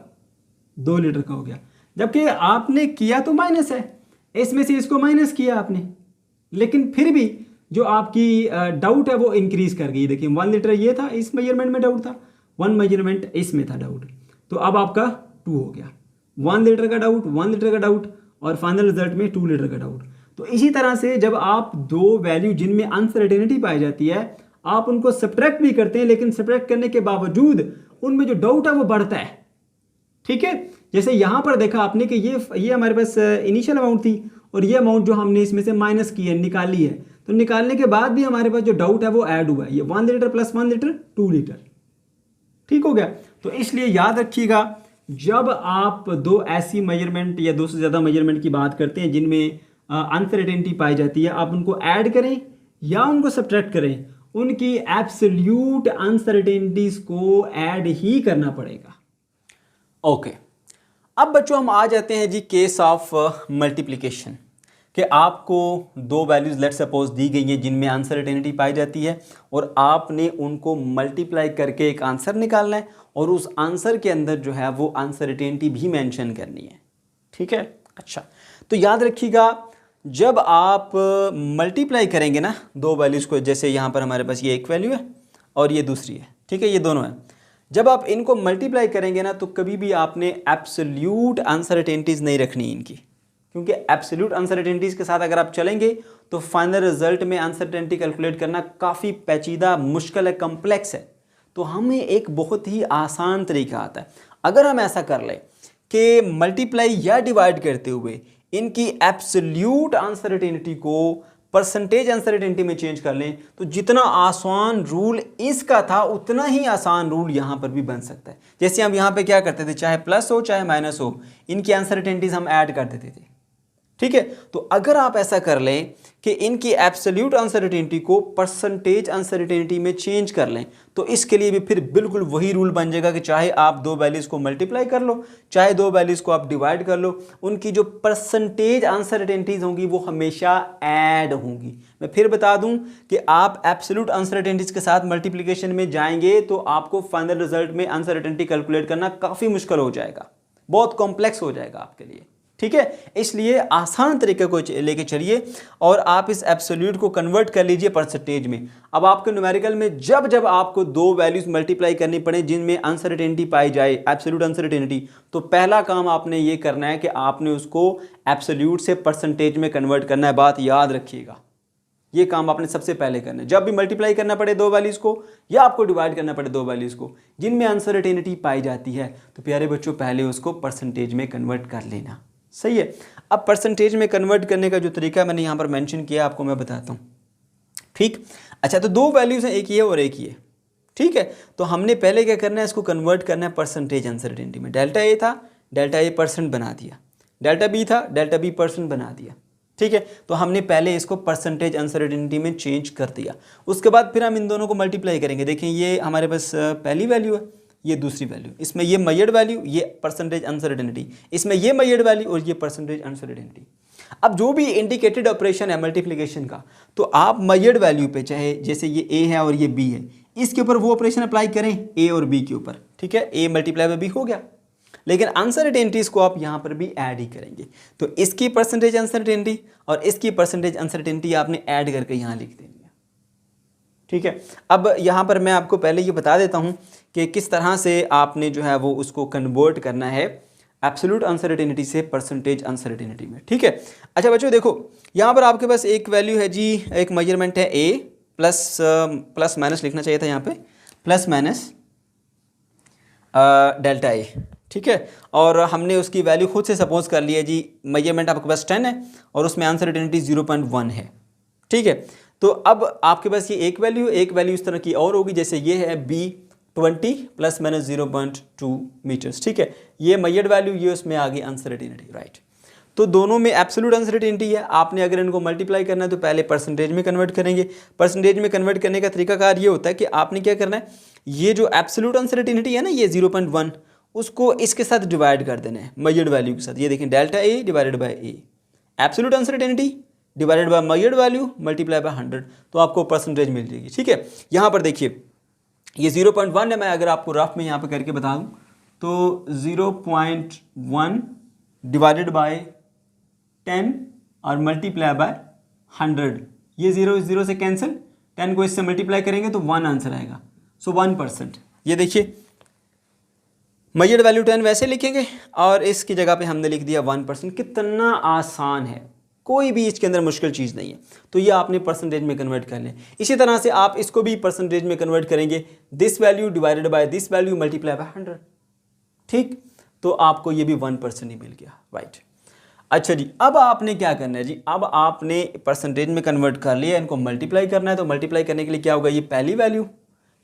2 लीटर का हो गया। जबकि आपने किया तो माइनस है, इसमें से इसको माइनस किया आपने, लेकिन फिर भी जो आपकी डाउट है वो इंक्रीज कर गई। देखिए 1 लीटर ये था, इस मेजरमेंट में डाउट था, 1 मेजरमेंट इसमें था डाउट, तो अब आपका 2 हो गया। 1 लीटर का डाउट, 1 लीटर का डाउट, और फाइनल रिजल्ट में 2 लीटर का डाउट। तो इसी तरह से जब आप दो वैल्यू जिनमें अनसर्टेनिटी पाई जाती है, आप उनको सब्ट्रैक्ट भी करते हैं, लेकिन सब्ट्रैक्ट करने के बावजूद उनमें जो डाउट है वो बढ़ता है, ठीक है। जैसे यहाँ पर देखा आपने कि ये हमारे पास इनिशियल अमाउंट थी, और ये अमाउंट जो हमने इसमें से माइनस की है, निकाली है, तो निकालने के बाद भी हमारे पास जो डाउट है वो ऐड हुआ है, ये 1 लीटर प्लस 1 लीटर 2 लीटर, ठीक हो गया। तो इसलिए याद रखिएगा, जब आप दो ऐसी मेजरमेंट या दो से ज़्यादा मेजरमेंट की बात करते हैं जिनमें अनसर्टेनिटी पाई जाती है, आप उनको ऐड करें या उनको सब्ट्रैक्ट करें, उनकी एब्सोल्यूट अनसर्टेनिटीज को ऐड ही करना पड़ेगा। ओके, अब बच्चों हम आ जाते हैं जी केस ऑफ मल्टीप्लिकेशन, कि आपको दो वैल्यूज़ लेट सपोज दी गई हैं जिनमें अनसर्टेनिटी पाई जाती है, और आपने उनको मल्टीप्लाई करके एक आंसर निकालना है, और उस आंसर के अंदर जो है वो अनसर्टेनिटी भी मेंशन करनी है, ठीक है। अच्छा, तो याद रखिएगा, जब आप मल्टीप्लाई करेंगे ना दो वैल्यूज़ को, जैसे यहाँ पर हमारे पास ये एक वैल्यू है और ये दूसरी है, ठीक है, ये दोनों है, जब आप इनको मल्टीप्लाई करेंगे ना तो कभी भी आपने एब्सोल्यूट अनसर्टेनिटीज़ नहीं रखनी इनकी, क्योंकि एब्सोल्यूट अनसर्टेनिटीज़ के साथ अगर आप चलेंगे तो फाइनल रिजल्ट में अनसर्टेनिटी कैलकुलेट करना काफ़ी पेचीदा, मुश्किल है, कम्प्लेक्स है। तो हमें एक बहुत ही आसान तरीका आता है, अगर हम ऐसा कर लें कि मल्टीप्लाई या डिवाइड करते हुए इनकी एब्सोल्यूट अनसर्टेनिटी को परसेंटेज अनसर्टेनिटी में चेंज कर लें, तो जितना आसान रूल इसका था उतना ही आसान रूल यहाँ पर भी बन सकता है। जैसे हम यहाँ पे क्या करते थे, चाहे प्लस हो चाहे माइनस हो, इनकी अनसर्टेनिटीज हम ऐड कर देते थे, ठीक है, तो अगर आप ऐसा कर लें कि इनकी एब्सोल्यूट अनसर्टेनिटी को परसेंटेज अनसर्टेनिटी में चेंज कर लें, तो इसके लिए भी फिर बिल्कुल वही रूल बन जाएगा कि चाहे आप दो वैल्यूज़ को मल्टीप्लाई कर लो, चाहे दो वैल्यूज़ को आप डिवाइड कर लो, उनकी जो परसेंटेज अनसर्टेनिटीज़ होंगी वो हमेशा ऐड होंगी। मैं फिर बता दूं कि आप एब्सोल्यूट अनसर्टेनिटीज़ के साथ मल्टीप्लिकेशन में जाएंगे तो आपको फाइनल रिजल्ट में अनसर्टेनिटी कैलकुलेट करना काफ़ी मुश्किल हो जाएगा, बहुत कॉम्प्लेक्स हो जाएगा आपके लिए। ठीक है, इसलिए आसान तरीके को लेके चलिए और आप इस एब्सोल्यूट को कन्वर्ट कर लीजिए परसेंटेज में। अब आपके न्यूमेरिकल में जब जब आपको दो वैल्यूज मल्टीप्लाई करनी पड़े जिनमें अनसर्टेनिटी पाई जाए, एब्सोल्यूट अनसर्टेनिटी, तो पहला काम आपने ये करना है कि आपने उसको एब्सोल्यूट से परसेंटेज में कन्वर्ट करना है। बात याद रखिएगा, ये काम आपने सबसे पहले करना है। जब भी मल्टीप्लाई करना पड़े दो वैल्यूज को या आपको डिवाइड करना पड़े दो वैल्यूज को जिनमें अनसर्टेनिटी पाई जाती है, तो प्यारे बच्चों पहले उसको परसेंटेज में कन्वर्ट कर लेना। सही है। अब परसेंटेज में कन्वर्ट करने का जो तरीका मैंने यहाँ पर मेंशन किया आपको मैं बताता हूँ। ठीक, अच्छा, तो दो वैल्यूज हैं, एक ये और एक ये। ठीक है, तो हमने पहले क्या करना है, इसको कन्वर्ट करना है परसेंटेज अनसर्टेनिटी में। डेल्टा ए था, डेल्टा ए परसेंट बना दिया, डेल्टा बी था, डेल्टा बी परसेंट बना दिया। ठीक है, तो हमने पहले इसको परसेंटेज अनसर्टेनिटी में चेंज कर दिया। उसके बाद फिर हम इन दोनों को मल्टीप्लाई करेंगे। देखें, ये हमारे पास पहली वैल्यू है, ये दूसरी वैल्यू, इसमें ये मेजर्ड वैल्यू, ये परसेंटेज अनसर्टेनिटी, इसमें ये मेजर्ड वैल्यू और ये परसेंटेज अनसर्टेनिटी। अब जो भी इंडिकेटेड ऑपरेशन है मल्टीप्लिकेशन का, तो आप मेजर्ड वैल्यू पे, चाहे जैसे ये ए है और ये बी है, इसके ऊपर वो ऑपरेशन अप्लाई करें ए और बी के ऊपर। ठीक है, ए मल्टीप्लाई बाय बी हो गया, लेकिन अनसर्टेनिटीज को आप यहाँ पर भी ऐड ही करेंगे। तो इसकी परसेंटेज अनसर्टेनिटी और इसकी परसेंटेज अनसर्टेनिटी आपने ऐड करके यहाँ लिख देनी है। ठीक है, अब यहाँ पर मैं आपको पहले ये बता देता हूँ कि किस तरह से आपने जो है वो उसको कन्वर्ट करना है एब्सोल्यूट अनसर्टेनिटी से परसेंटेज अनसर्टेनिटी में। ठीक है, अच्छा बच्चों देखो, यहाँ पर आपके पास एक वैल्यू है जी, एक मेजरमेंट है ए, प्लस माइनस लिखना चाहिए था यहाँ पे, प्लस माइनस डेल्टा ए। ठीक है, और हमने उसकी वैल्यू खुद से सपोज कर लिया जी, मेजरमेंट आपके पास 10 है और उसमें अनसर्टेनिटी 0.1 है। ठीक है, तो अब आपके पास ये एक वैल्यू इस तरह की और होगी, जैसे ये है बी 20 प्लस माइनस 0.2 मीटर्स। ठीक है, ये मेजर्ड वैल्यू, ये उसमें आ गई अनसर्टेनिटी, राइट। तो दोनों में एब्सोल्यूट अनसर्टेनिटी है। आपने अगर इनको मल्टीप्लाई करना है तो पहले परसेंटेज में कन्वर्ट करेंगे। परसेंटेज में कन्वर्ट करने का तरीकाकार ये होता है कि आपने क्या करना है, ये जो एब्सोल्यूट अनसर्टेनिटी है ना, ये 0.1, उसको इसके साथ डिवाइड कर देना है मेजर्ड वैल्यू के साथ। ये देखें, delta A divided by A, absolute uncertainty divided by measured value multiply by 100, तो आपको परसेंटेज मिल जाएगी। ठीक है, यहाँ पर देखिए ये 0.1 है। मैं अगर आपको रफ में यहाँ पे करके बता दूँ तो 0.1 डिवाइडेड बाय 10 और मल्टीप्लाई बाय 100, ये 0 से कैंसिल, 10 को इससे मल्टीप्लाई करेंगे तो 1 आंसर आएगा। सो 1%। ये देखिए, मेजर्ड वैल्यू 10 वैसे लिखेंगे और इसकी जगह पे हमने लिख दिया 1%। कितना आसान है, कोई भी इसके अंदर मुश्किल चीज़ नहीं है। तो ये आपने परसेंटेज में कन्वर्ट कर लें। इसी तरह से आप इसको भी परसेंटेज में कन्वर्ट करेंगे, this value divided by this value multiply by 100। ठीक, तो आपको ये भी 1% ही मिल गया, राइट। अच्छा जी, अब आपने क्या करना है जी, अब आपने परसेंटेज में कन्वर्ट कर लिया, इनको मल्टीप्लाई करना है। तो मल्टीप्लाई करने के लिए क्या होगा, ये पहली वैल्यू,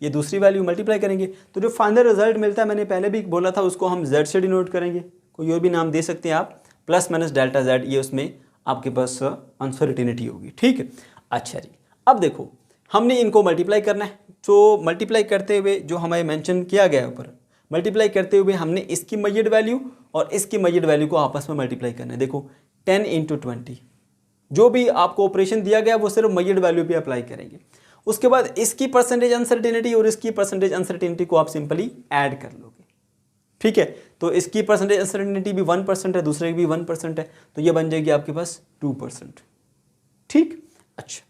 ये दूसरी वैल्यू मल्टीप्लाई करेंगे, तो जो फाइनल रिजल्ट मिलता है, मैंने पहले भी बोला था, उसको हम z से डिनोट करेंगे। कोई और भी नाम दे सकते हैं आप, प्लस माइनस डेल्टा z, ये उसमें आपके पास अनसर्टेनिटी होगी। ठीक है, अच्छा जी, अब देखो हमने इनको मल्टीप्लाई करना है। तो मल्टीप्लाई करते हुए जो हमें मेंशन किया गया है ऊपर, मल्टीप्लाई करते हुए हमने इसकी मेजर्ड वैल्यू और इसकी मेजर्ड वैल्यू को आपस में मल्टीप्लाई करना है। देखो 10 × 20, जो भी आपको ऑपरेशन दिया गया वो सिर्फ मेजर्ड वैल्यू पे अप्लाई करेंगे। उसके बाद इसकी परसेंटेज अनसर्टेनिटी और इसकी परसेंटेज अनसर्टेनिटी को आप सिंपली ऐड कर लोगे। ठीक है, तो इसकी परसेंटेज अनसर्टेनिटी भी 1% है, दूसरे की भी 1% है, तो ये बन जाएगी आपके पास 2%। ठीक, अच्छा,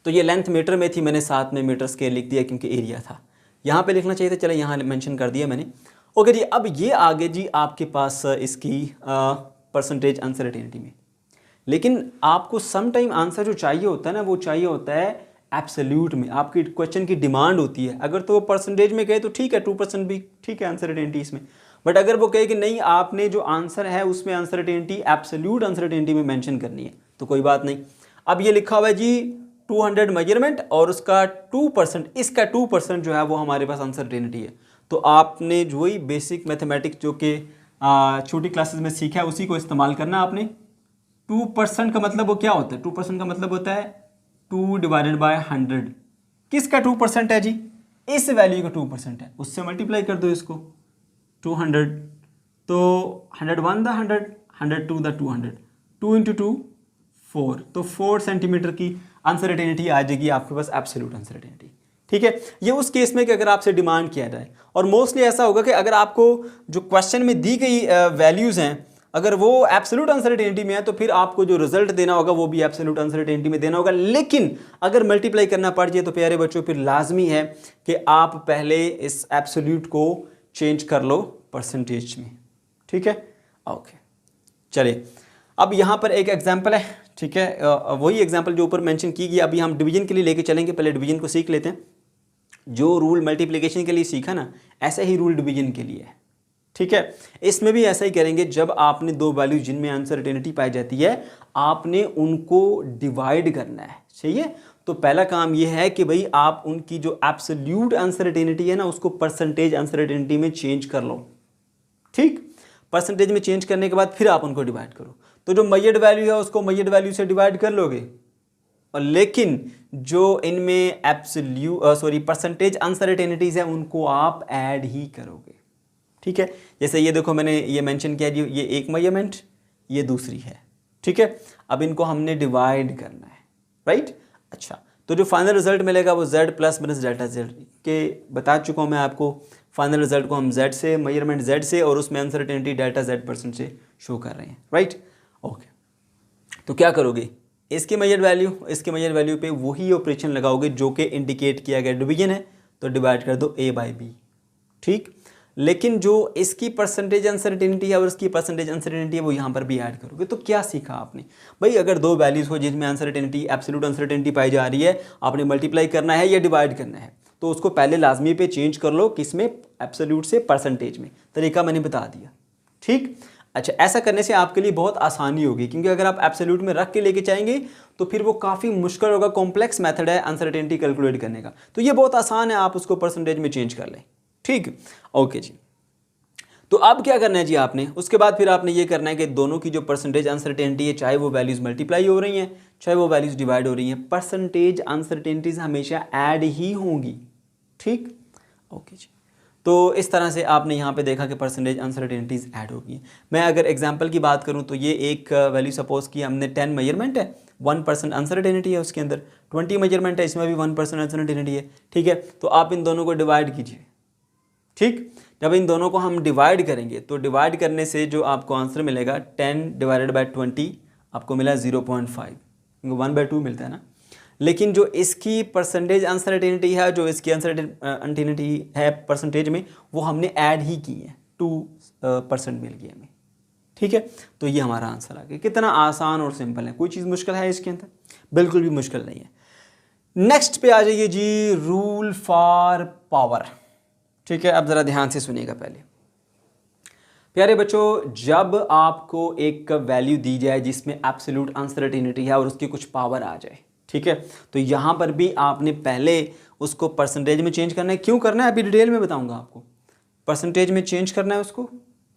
तो ये लेंथ मीटर में थी, मैंने साथ में मीटर स्केल लिख दिया क्योंकि एरिया था। यहाँ पे लिखना चाहिए था, चले यहाँ मेंशन कर दिया मैंने। ओके जी, अब ये आगे जी आपके पास इसकी परसेंटेज अनसर्टेनिटी में, लेकिन आपको सम टाइम आंसर जो चाहिए होता है ना, वो चाहिए होता है एब्सोल्यूट में। आपकी क्वेश्चन की डिमांड होती है, अगर तो वो परसेंटेज में कहे तो ठीक है, 2% भी ठीक है अनसर्टेनिटी इसमें, बट अगर वो कहे कि नहीं आपने जो आंसर है उसमें अनसर्टेनिटी एब्सोल्यूट अनसर्टेनिटी में मेंशन करनी है, तो कोई बात नहीं। अब ये लिखा हुआ है जी 200 मेजरमेंट और उसका 2%, इसका 2% जो है वो हमारे पास अनसर्टेनिटी है। तो आपने जो ही बेसिक मैथमेटिक्स जो कि छोटी क्लासेस में सीखा है उसी को इस्तेमाल करना आपने। 2% का मतलब वो क्या होता है? 2% का मतलब होता है 2 डिवाइडेड बाय 100। किसका 2% है जी? इस वैल्यू का 2% है, उससे मल्टीप्लाई कर दो इसको 200, तो 101 द 100, 102 द 200, 2 इंटू 2 4, तो 4 सेंटीमीटर की अनसर्टेनिटी आ जाएगी आपके पास, एब्सोल्यूट अनसर्टेनिटी। ठीक है, ये उस केस में कि अगर आपसे डिमांड किया जाए, और मोस्टली ऐसा होगा कि अगर आपको जो क्वेश्चन में दी गई वैल्यूज़ हैं अगर वो एब्सोल्यूट अनसर्टेनिटी में है तो फिर आपको जो रिजल्ट देना होगा वो भी एब्सोल्यूट अनसर्टेनिटी में देना होगा। लेकिन अगर मल्टीप्लाई करना पड़ जाए तो प्यारे बच्चों फिर लाजमी है कि आप पहले इस एब्सोल्यूट को चेंज कर लो परसेंटेज में। ठीक है, ओके, चलिए अब यहाँ पर एक एग्जाम्पल है। ठीक है, वही एग्जाम्पल जो ऊपर मेंशन की गई, अभी हम डिवीजन के लिए लेके चलेंगे, पहले डिवीजन को सीख लेते हैं। जो रूल मल्टीप्लिकेशन के लिए सीखा ना, ऐसा ही रूल डिवीजन के लिए है। ठीक है, इसमें भी ऐसा ही करेंगे। जब आपने दो वैल्यू जिनमें अनसर्टेनिटी पाई जाती है आपने उनको डिवाइड करना है, सही है। तो पहला काम यह है कि भाई आप उनकी जो एब्सोल्यूट अनसर्टेनिटी है ना उसको परसेंटेज अनसर्टेनिटी में चेंज कर लो। ठीक, परसेंटेज में चेंज करने के बाद फिर आप उनको डिवाइड करो। तो जो मेजर्ड वैल्यू है उसको मेजर्ड वैल्यू से डिवाइड कर लोगे, और लेकिन जो इनमें परसेंटेज अनसर्टेनिटीज है उनको आप ऐड ही करोगे। ठीक है, जैसे ये देखो मैंने ये मेंशन किया जी, ये एक मेजरमेंट, ये दूसरी है। ठीक है, अब इनको हमने डिवाइड करना है, राइट। अच्छा, तो जो फाइनल रिजल्ट मिलेगा वो z plus minus delta z के बता चुका हूँ मैं आपको। फाइनल रिजल्ट को हम z से, मेजरमेंट z से, और उसमें अनसर्टेनिटी डेल्टा z% से शो कर रहे हैं, राइट। ओके, तो क्या करोगे, इसकी मेजर वैल्यू, इसके मेजर वैल्यू पे वही ऑपरेशन लगाओगे जो कि इंडिकेट किया गया डिवीजन है, तो डिवाइड कर दो a बाई b। ठीक, लेकिन जो इसकी परसेंटेज अनसर्टेनिटी है और इसकी परसेंटेज अनसर्टेनिटी है वो यहाँ पर भी ऐड करोगे। तो क्या सीखा आपने भाई, अगर दो वैल्यूज़ हो जिसमें अनसर्टेनिटी, एब्सोल्यूट अनसर्टेनिटी पाई जा रही है, आपने मल्टीप्लाई करना है या डिवाइड करना है, तो उसको पहले लाजमी पे चेंज कर लो, किस में, एब्सोल्यूट से परसेंटेज में। तरीका मैंने बता दिया। ठीक, अच्छा, ऐसा करने से आपके लिए बहुत आसानी होगी, क्योंकि अगर आप एब्सोल्यूट में रख के लेके जाएंगे तो फिर वो काफ़ी मुश्किल होगा, कॉम्प्लेक्स मेथड है अनसर्टेनिटी कैलकुलेट करने का। तो ये बहुत आसान है, आप उसको परसेंटेज में चेंज कर लें। ठीक, ओके जी। तो अब क्या करना है जी आपने, उसके बाद फिर आपने ये करना है कि दोनों की जो परसेंटेज अनसर्टेनिटी है, चाहे वो वैल्यूज़ मल्टीप्लाई हो रही हैं चाहे वो वैल्यूज़ डिवाइड हो रही हैं, परसेंटेज अनसर्टेनिटीज हमेशा ऐड ही होंगी। ठीक, ओके जी। तो इस तरह से आपने यहाँ पे देखा कि परसेंटेज अनसर्टेनिटीज ऐड होगी। मैं अगर एग्जांपल की बात करूँ तो ये एक वैल्यू सपोज की हमने 10 मेजरमेंट है, 1% अनसर्टेनिटी है उसके अंदर, 20 मेजरमेंट है, इसमें भी 1% अनसर्टेनिटी है। ठीक है, तो आप इन दोनों को डिवाइड कीजिए। ठीक, जब इन दोनों को हम डिवाइड करेंगे तो डिवाइड करने से जो आपको आंसर मिलेगा 10 डिवाइडेड बाय 20 आपको मिला 0.5, क्योंकि 1/2 मिलता है ना। लेकिन जो इसकी परसेंटेज अनसर्टेनिटी है, जो इसकी अनसर्टेनिटी है परसेंटेज में, वो हमने ऐड ही की है, 2% मिल गया हमें। ठीक है, तो ये हमारा आंसर आ गया। कितना आसान और सिंपल है, कोई चीज़ मुश्किल है इसके अंदर? बिल्कुल भी मुश्किल नहीं है। नेक्स्ट पे आ जाइए जी, रूल फॉर पावर। ठीक है, अब ज़रा ध्यान से सुनिएगा पहले। प्यारे बच्चों, जब आपको एक वैल्यू दी जाए जिसमें एब्सोल्यूट अनसर्टेनिटी है और उसकी कुछ पावर आ जाए, ठीक है, तो यहाँ पर भी आपने पहले उसको परसेंटेज में चेंज करना है। क्यों करना है अभी डिटेल में बताऊँगा आपको। परसेंटेज में चेंज करना है उसको,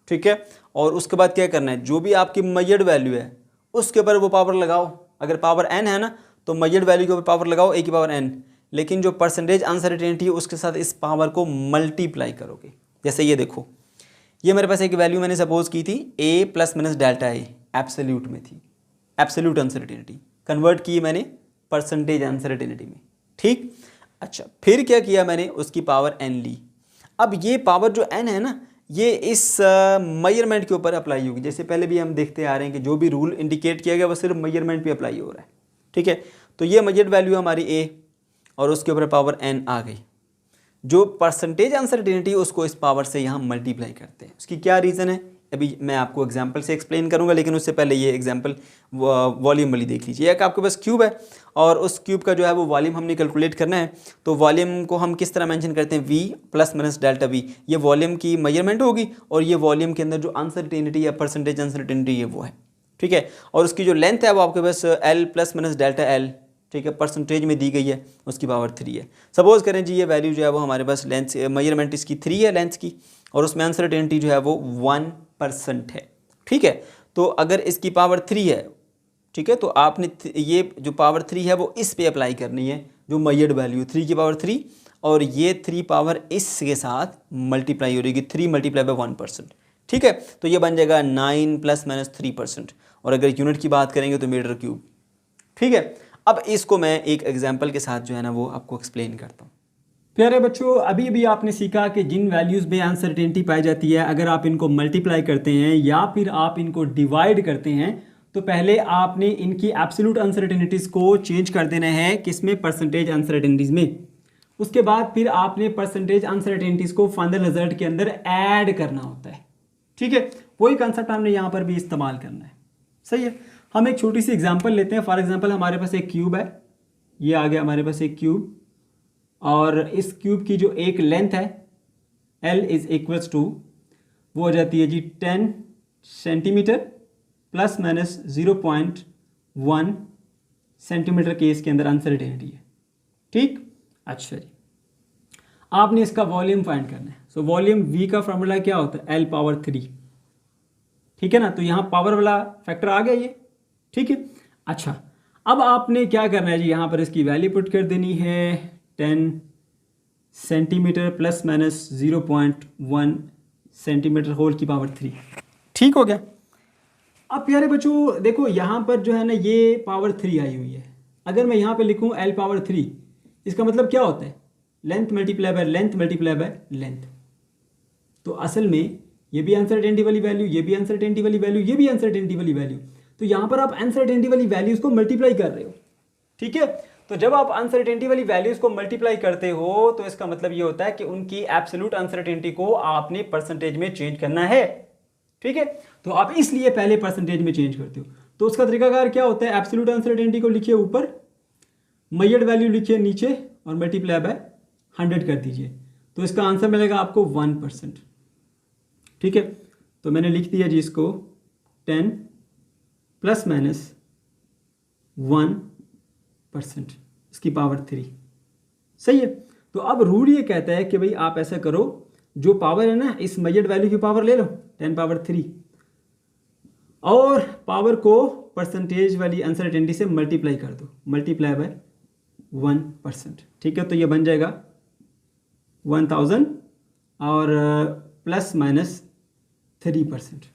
ठीक है, और उसके बाद क्या करना है, जो भी आपकी मेजर्ड वैल्यू है उसके ऊपर वो पावर लगाओ। अगर पावर n है ना तो मेजर्ड वैल्यू के ऊपर पावर लगाओ a की पावर n, लेकिन जो परसेंटेज अनसर्टेनिटी है उसके साथ इस पावर को मल्टीप्लाई करोगे। जैसे ये देखो, ये मेरे पास एक वैल्यू मैंने सपोज की थी a plus minus delta a, absolute में थी, एब्सोल्यूट अनसर्टेनिटी, कन्वर्ट की मैंने परसेंटेज अनसर्टेनिटी में। ठीक, अच्छा, फिर क्या किया मैंने, उसकी पावर n ली। अब ये पावर जो n है ना, ये इस मेजरमेंट के ऊपर अप्लाई होगी। जैसे पहले भी हम देखते आ रहे हैं कि जो भी रूल इंडिकेट किया गया वो सिर्फ मेजरमेंट पे अप्लाई हो रहा है। ठीक है, तो ये मेजर्ड वैल्यू हमारी a और उसके ऊपर पावर n आ गई। जो परसेंटेज अनसर्टेनिटी उसको इस पावर से यहाँ मल्टीप्लाई करते हैं। उसकी क्या रीज़न है अभी मैं आपको एग्जांपल से एक्सप्लेन करूँगा, लेकिन उससे पहले ये एग्जांपल वॉल्यूम वाली देख लीजिए। एक आपके पास क्यूब है और उस क्यूब का जो है वो वॉल्यूम हमने कैलकुलेट करना है। तो वॉल्यूम को हम किस तरह मेंशन करते हैं, v plus minus delta v। ये वॉल्यूम की मेजरमेंट होगी और ये वॉल्यूम के अंदर जो अनसर्टेनिटी या परसेंटेज अनसर्टेनिटी है वो है। ठीक है, और उसकी जो लेंथ है वो आपके पास l plus minus delta l, ठीक है, परसेंटेज में दी गई है, उसकी पावर 3 है। सपोज करें जी ये वैल्यू जो है वो हमारे पास लेंथ मेजरमेंट इसकी 3 है लेंथ की, और उसमें अनसर्टेनिटी जो है वो 1% है। ठीक है, तो अगर इसकी पावर 3 है ठीक है। तो आपने ये जो पावर 3 है वो इस पे अप्लाई करनी है, जो मेजर्ड वैल्यू 3 की पावर 3, और ये 3 पावर इसके साथ मल्टीप्लाई हो रहेगी, 3 मल्टीप्लाई बाय 1%, ठीक है। तो ये बन जाएगा 9 ± 3%, और अगर यूनिट की बात करेंगे तो मीटर क्यूब, ठीक है। अब इसको मैं एक एग्जाम्पल के साथ जो है ना वो आपको एक्सप्लेन करता हूँ। प्यारे बच्चों, अभी भी आपने सीखा कि जिन वैल्यूज़ में अनसर्टेनिटी पाई जाती है, अगर आप इनको मल्टीप्लाई करते हैं या फिर आप इनको डिवाइड करते हैं, तो पहले आपने इनकी एब्सोल्यूट अनसर्टेनिटीज़ को चेंज कर देना है, किसमें, परसेंटेज अनसर्टेनिटीज़ में। उसके बाद फिर आपने परसेंटेज अनसर्टेनिटीज़ को फाइनल रिजल्ट के अंदर ऐड करना होता है, ठीक है। वही कंसेप्ट हमने यहाँ पर भी इस्तेमाल करना है, सही है। हम एक छोटी सी एग्जांपल लेते हैं। फॉर एग्जांपल हमारे पास एक क्यूब है, ये आ गया हमारे पास एक क्यूब, और इस क्यूब की जो एक लेंथ है L = वो हो जाती है जी 10 सेंटीमीटर ±0.1 सेंटीमीटर के इसके अंदर अनसर्टेनिटी है, ठीक। अच्छा जी, आपने इसका वॉल्यूम फाइंड करना है। सो वॉल्यूम V का फॉर्मूला क्या होता है, L⁻3, ठीक है ना। तो यहाँ पावर वाला फैक्टर आ गया ये, ठीक है। अच्छा, अब आपने क्या करना है जी, यहाँ पर इसकी वैल्यू पुट कर देनी है 10 सेंटीमीटर ±0.1 सेंटीमीटर होल की पावर 3, ठीक हो गया। अब प्यारे बच्चों देखो, यहाँ पर जो है ना ये पावर 3 आई हुई है। अगर मैं यहाँ पे लिखूँ L⁻3, इसका मतलब क्या होता है, length multiply by length multiply by length. तो असल में ये भी अनसर्टेनिटी वाली वैल्यू, ये भी अनसर्टेनिटी वाली वैल्यू, ये भी अनसर्टेनिटी वाली वैल्यू। तो यहाँ पर आप अनसर्टेनिटी वाली वैल्यूज़ को मल्टीप्लाई कर रहे हो, ठीक है। तो जब आप अनसर्टेनिटी वाली वैल्यूज़ को मल्टीप्लाई करते हो तो इसका मतलब ये होता है कि उनकी एब्सोल्यूट अनसर्टेनिटी को आपने परसेंटेज में चेंज करना है, ठीक है। तो आप इसलिए पहले परसेंटेज में चेंज करते हो। तो उसका तरीकाकार क्या होता है, एब्सोल्यूट अनसर्टेनिटी को लिखिए ऊपर, मेजर्ड वैल्यू लिखिए नीचे, और मल्टीप्लाई बाय 100 कर दीजिए। तो इसका आंसर मिलेगा आपको 1%, ठीक है। तो मैंने लिख दिया जी इसको 10 ±1% इसकी पावर 3, सही है। तो अब रूल ये कहता है कि भाई आप ऐसा करो, जो पावर है ना इस मेजर्ड वैल्यू की पावर ले लो 10⁻3, और पावर को परसेंटेज वाली अनसर्टेनिटी से मल्टीप्लाई कर दो, मल्टीप्लाई बाय 1%, ठीक है। तो ये बन जाएगा 1000 और ±3%,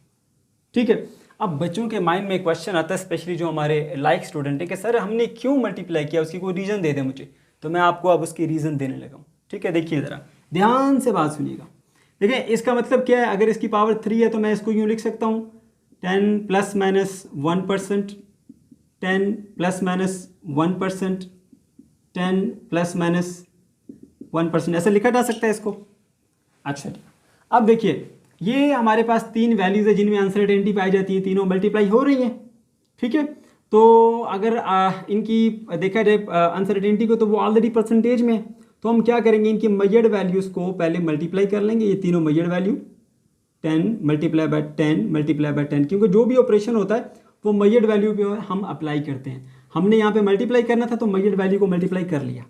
ठीक है। अब बच्चों के माइंड में एक क्वेश्चन आता है, स्पेशली जो हमारे लाइक स्टूडेंट है, कि सर हमने क्यों मल्टीप्लाई किया, उसकी कोई रीज़न दे दें मुझे। तो मैं आपको अब उसकी रीज़न देने लगा हूँ, ठीक है। देखिए ज़रा ध्यान से बात सुनिएगा। देखिए इसका मतलब क्या है, अगर इसकी पावर 3 है तो मैं इसको यूँ लिख सकता हूँ 10 ±1%, 10 ±1%, 10 ±1%, ऐसा लिखा जा सकता है इसको। अच्छा, अब देखिए ये हमारे पास 3 वैल्यूज़ है जिनमें अनसर्टेनिटी पाई जाती है, तीनों मल्टीप्लाई हो रही हैं, ठीक है। तो अगर इनकी देखा जाए अनसर्टेनिटी को, तो वो ऑलरेडी परसेंटेज में है। तो हम क्या करेंगे, इनकी मेजर्ड वैल्यूज़ को पहले मल्टीप्लाई कर लेंगे, ये तीनों मेजर्ड वैल्यू 10 × 10 × 10, क्योंकि जो भी ऑपरेशन होता है वो मेजर्ड वैल्यू पे हम अप्लाई करते हैं। हमने यहाँ पे मल्टीप्लाई करना था तो मेजर्ड वैल्यू को मल्टीप्लाई कर लिया,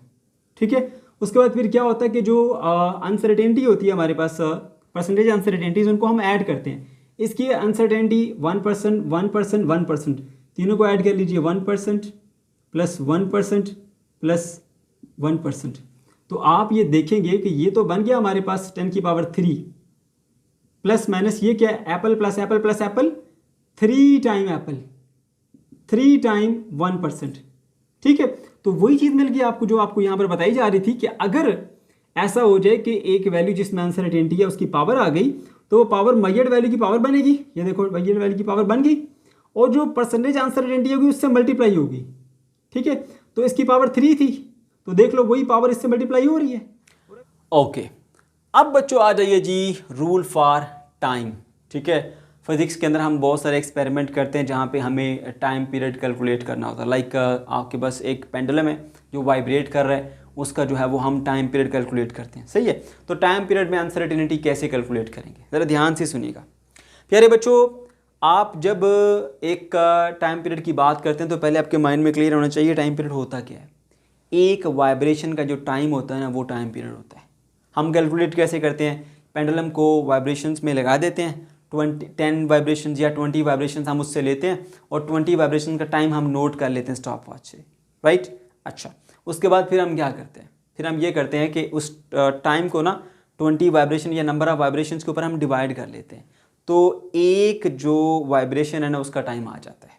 ठीक है। उसके बाद फिर क्या होता है कि जो अनसर्टेनिटी होती है हमारे पास, परसेंटेज अनसर्टेनिटीज, उनको हम ऐड करते हैं। इसकी अनसर्टेनिटी 1%, 1%, 1%, तीनों को ऐड कर लीजिए, 1% + 1% + 1%। तो आप ये देखेंगे कि ये तो बन गया हमारे पास 10⁻3 प्लस माइनस ये क्या है, Apple plus Apple plus Apple, 3 time Apple, 3 time 1%, ठीक है। तो वही चीज़ मिल गई आपको जो आपको यहाँ पर बताई जा रही थी कि अगर ऐसा हो जाए कि एक वैल्यू जिसमें अनसर्टेनिटी है उसकी पावर आ गई, तो वो पावर मेजर्ड वैल्यू की पावर बनेगी। ये देखो मेजर्ड वैल्यू की पावर बन गई, और जो परसेंटेज अनसर्टेनिटी होगी उससे मल्टीप्लाई होगी, ठीक है। तो इसकी पावर 3 थी, तो देख लो वही पावर इससे मल्टीप्लाई हो रही है। ओके, अब बच्चों आ जाइए जी रूल फॉर टाइम, ठीक है। फिजिक्स के अंदर हम बहुत सारे एक्सपेरिमेंट करते हैं जहाँ पे हमें टाइम पीरियड कैलकुलेट करना होता है। लाइक आपके पास एक पेंडुलम है जो वाइब्रेट कर रहा है, उसका जो है वो हम टाइम पीरियड कैलकुलेट करते हैं, सही है। तो टाइम पीरियड में अनसर्टेनिटी कैसे कैलकुलेट करेंगे, ज़रा ध्यान से सुनिएगा प्यारे बच्चों। आप जब एक टाइम पीरियड की बात करते हैं तो पहले आपके माइंड में क्लियर होना चाहिए टाइम पीरियड होता क्या है। एक वाइब्रेशन का जो टाइम होता है ना, वो टाइम पीरियड होता है। हम कैलकुलेट कैसे करते हैं, पेंडुलम को वाइब्रेशंस में लगा देते हैं, 10 वाइब्रेशन या 20 वाइब्रेशन हम उससे लेते हैं और 20 वाइब्रेशन का टाइम हम नोट कर लेते हैं स्टॉप वॉच से, राइट। अच्छा, उसके बाद फिर हम क्या करते हैं, फिर हम ये करते हैं कि उस टाइम को ना 20 वाइब्रेशन या नंबर ऑफ वाइब्रेशन के ऊपर हम डिवाइड कर लेते हैं, तो एक जो वाइब्रेशन है ना उसका टाइम आ जाता है,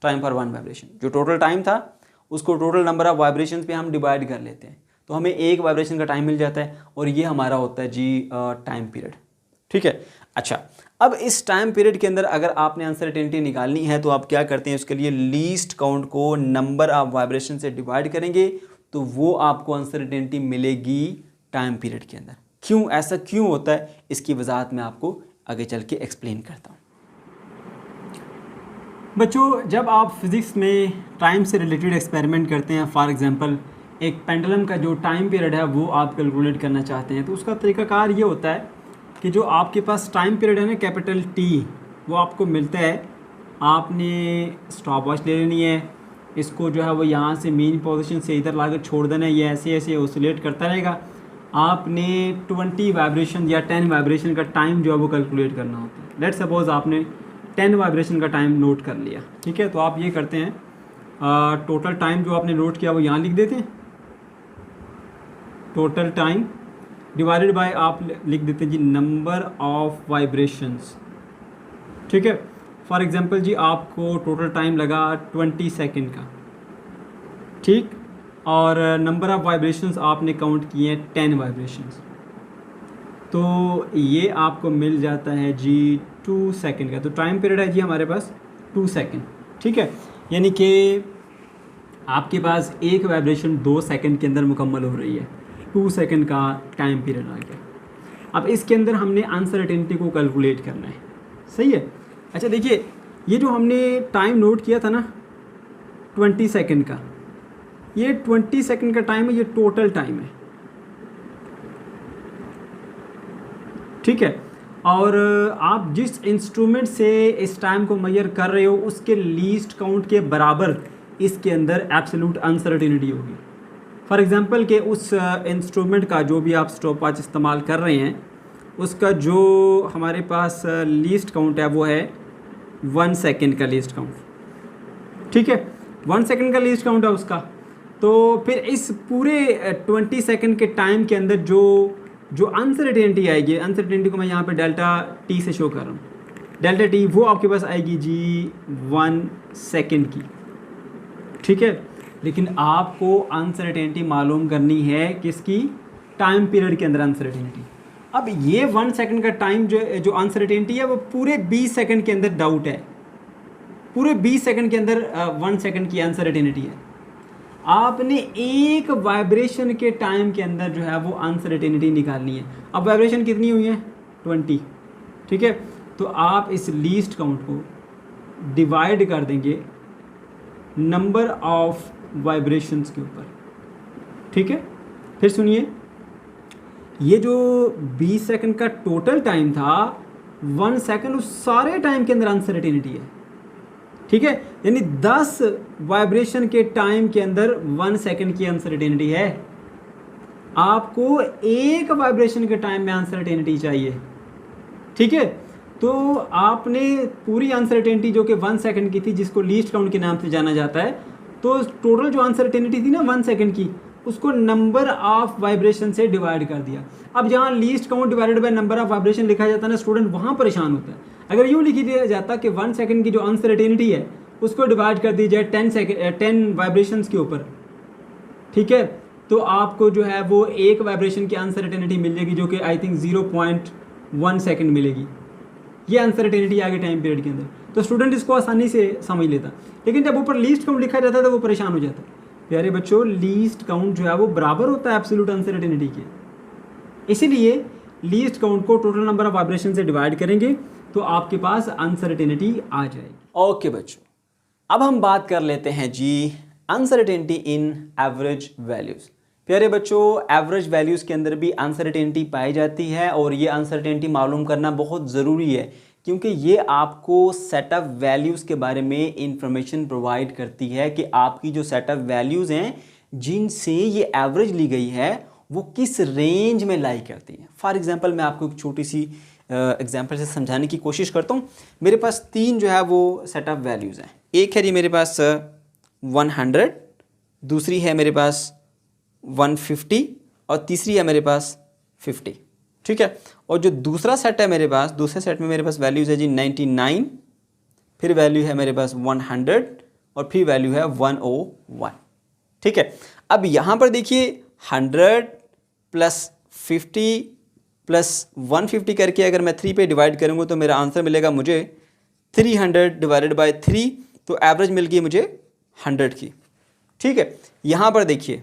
टाइम फॉर 1 वाइब्रेशन। जो टोटल टाइम था उसको टोटल नंबर ऑफ वाइब्रेशन पे हम डिवाइड कर लेते हैं, तो हमें एक वाइब्रेशन का टाइम मिल जाता है और ये हमारा होता है जी टाइम पीरियड, ठीक है। अच्छा, अब इस टाइम पीरियड के अंदर अगर आपने अनसर्टेनिटी निकालनी है तो आप क्या करते हैं, उसके लिए लीस्ट काउंट को नंबर ऑफ वाइब्रेशन से डिवाइड करेंगे तो वो आपको अनसर्टेनिटी मिलेगी टाइम पीरियड के अंदर। क्यों ऐसा क्यों होता है, इसकी वजाहत मैं आपको आगे चल के एक्सप्लेन करता हूँ। बच्चों, जब आप फिज़िक्स में टाइम से रिलेटेड एक्सपेरिमेंट करते हैं, फॉर एग्जांपल एक पेंडुलम का जो टाइम पीरियड है वो आप कैलकुलेट करना चाहते हैं, तो उसका तरीकाकार ये होता है कि जो आपके पास टाइम पीरियड है ना कैपिटल टी, वो आपको मिलता है। आपने स्टॉप वॉच ले लेनी है, इसको जो है वो यहाँ से मेन पोजीशन से इधर लाकर छोड़ देना है, ये ऐसे ऐसे ऑसिलेट करता रहेगा। आपने 20 वाइब्रेशन या 10 वाइब्रेशन का टाइम जो है वो कैलकुलेट करना होता है। लेट्स सपोज आपने 10 वाइब्रेशन का टाइम नोट कर लिया, ठीक है। तो आप ये करते हैं, टोटल टाइम जो आपने नोट किया वो यहाँ लिख देते हैं, टोटल टाइम डिवाइडेड बाय आप लिख देते हैं जी नंबर ऑफ वाइब्रेशंस, ठीक है। फॉर एग्जांपल जी आपको टोटल टाइम लगा 20 सेकंड का, ठीक, और नंबर ऑफ वाइब्रेशंस आपने काउंट किए हैं 10 वाइब्रेशंस, तो ये आपको मिल जाता है जी 2 सेकंड का। तो टाइम पीरियड है जी हमारे पास 2 सेकंड, ठीक है। यानी कि आपके पास एक वाइब्रेशन 2 सेकंड के अंदर मुकम्मल हो रही है, 2 सेकंड का टाइम पीरियड आ गया। अब इसके अंदर हमने अनसर्टेनिटी को कैलकुलेट करना है, सही है। अच्छा देखिए, ये जो हमने टाइम नोट किया था ना 20 सेकंड का, ये 20 सेकंड का टाइम है, ये टोटल टाइम है, ठीक है। और आप जिस इंस्ट्रूमेंट से इस टाइम को मेजर कर रहे हो उसके लीस्ट काउंट के बराबर इसके अंदर एब्सोल्यूट अनसर्टेनिटी होगी। फॉर एग्जांपल कि उस इंस्ट्रूमेंट का जो भी आप स्टॉप वॉच इस्तेमाल कर रहे हैं उसका जो हमारे पास लीस्ट काउंट है वो है 1 सेकंड का लीस्ट काउंट, ठीक है। 1 सेकंड का लीस्ट काउंट है उसका। तो फिर इस पूरे 20 सेकंड के टाइम के अंदर जो अनसर्टेनिटी आएगी, अनसर्टेनिटी को मैं यहाँ पे डेल्टा टी से शो कर रहा हूँ, डेल्टा टी वो आपके पास आएगी जी 1 सेकंड की, ठीक है। लेकिन आपको अनसर्टेनिटी मालूम करनी है किसकी, टाइम पीरियड के अंदर अनसर्टेनिटी। अब ये 1 सेकंड का टाइम जो अनसर्टेनिटी है वो पूरे 20 सेकंड के अंदर डाउट है, पूरे 20 सेकंड के अंदर 1 सेकंड की अनसर्टेनिटी है। आपने एक वाइब्रेशन के टाइम के अंदर जो है वो अनसर्टेनिटी निकालनी है। अब वाइब्रेशन कितनी हुई है 20, ठीक है। तो आप इस लीस्ट काउंट को डिवाइड कर देंगे नंबर ऑफ वाइब्रेशंस के ऊपर, ठीक है। फिर सुनिए, ये जो 20 सेकंड का टोटल टाइम था 1 सेकंड उस सारे टाइम के अंदर अनसर्टेनिटी है, ठीक है। यानी 10 वाइब्रेशन के टाइम के अंदर 1 सेकंड की अनसर्टेनिटी है। आपको एक वाइब्रेशन के टाइम में अनसर्टेनिटी चाहिए, ठीक है। तो आपने पूरी अनसर्टेनिटी जो कि 1 सेकंड की थी, जिसको लीस्ट काउंट के नाम से जाना जाता है, तो टोटल जो अनसर्टेनिटी थी ना 1 सेकंड की, उसको नंबर ऑफ वाइब्रेशन से डिवाइड कर दिया। अब जहाँ least count divided by number of vibration लिखा जाता है ना स्टूडेंट, वहाँ परेशान होता है। अगर यूँ लिख दिया जाता कि 1 सेकंड की जो अनसर्टेनिटी है उसको डिवाइड कर दी जाए 10 वाइब्रेशंस के ऊपर, ठीक है, तो आपको जो है वो एक वाइब्रेशन की अनसर्टेनिटी मिल जाएगी जो कि आई थिंक 0.1 सेकंड मिलेगी। ये अनसर्टेनिटी आ गई टाइम पीरियड के अंदर, तो स्टूडेंट इसको आसानी से समझ लेता। लेकिन जब ऊपर लीस्ट काउंट लिखा जाता है तो वो परेशान हो जाता है। प्यारे बच्चों, लीस्ट काउंट जो है वो बराबर होता है एब्सोल्यूट अनसर्टेनिटी के, इसीलिए लीस्ट काउंट को टोटल नंबर ऑफ वाइब्रेशन से डिवाइड करेंगे तो आपके पास अनसर्टेनिटी आ जाएगी। ओके बच्चों, अब हम बात कर लेते हैं जी अनसर्टेनिटी इन एवरेज वैल्यूज़। प्यारे बच्चों, एवरेज वैल्यूज़ के अंदर भी अनसर्टेनिटी पाई जाती है और ये अनसर्टेनिटी मालूम करना बहुत ज़रूरी है क्योंकि ये आपको सेट ऑफ वैल्यूज़ के बारे में इंफॉर्मेशन प्रोवाइड करती है कि आपकी जो सेट ऑफ वैल्यूज़ हैं जिनसे ये एवरेज ली गई है वो किस रेंज में लाई करती हैं। फॉर एग्जांपल मैं आपको एक छोटी सी एग्जांपल से समझाने की कोशिश करता हूँ। मेरे पास तीन जो है वो सेट ऑफ वैल्यूज़ हैं। एक है जी मेरे पास 100, दूसरी है मेरे पास 150 और तीसरी है मेरे पास 50। ठीक है, और जो दूसरा सेट है मेरे पास, दूसरे सेट में मेरे पास वैल्यूज़ है जी 99, फिर वैल्यू है मेरे पास 100 और फिर वैल्यू है 101। ठीक है, अब यहाँ पर देखिए 100 प्लस 50 प्लस 150 करके अगर मैं 3 पे डिवाइड करूँगा तो मेरा आंसर मिलेगा मुझे 300 डिवाइडेड बाय 3, तो एवरेज मिल गई मुझे 100 की। ठीक है, यहाँ पर देखिए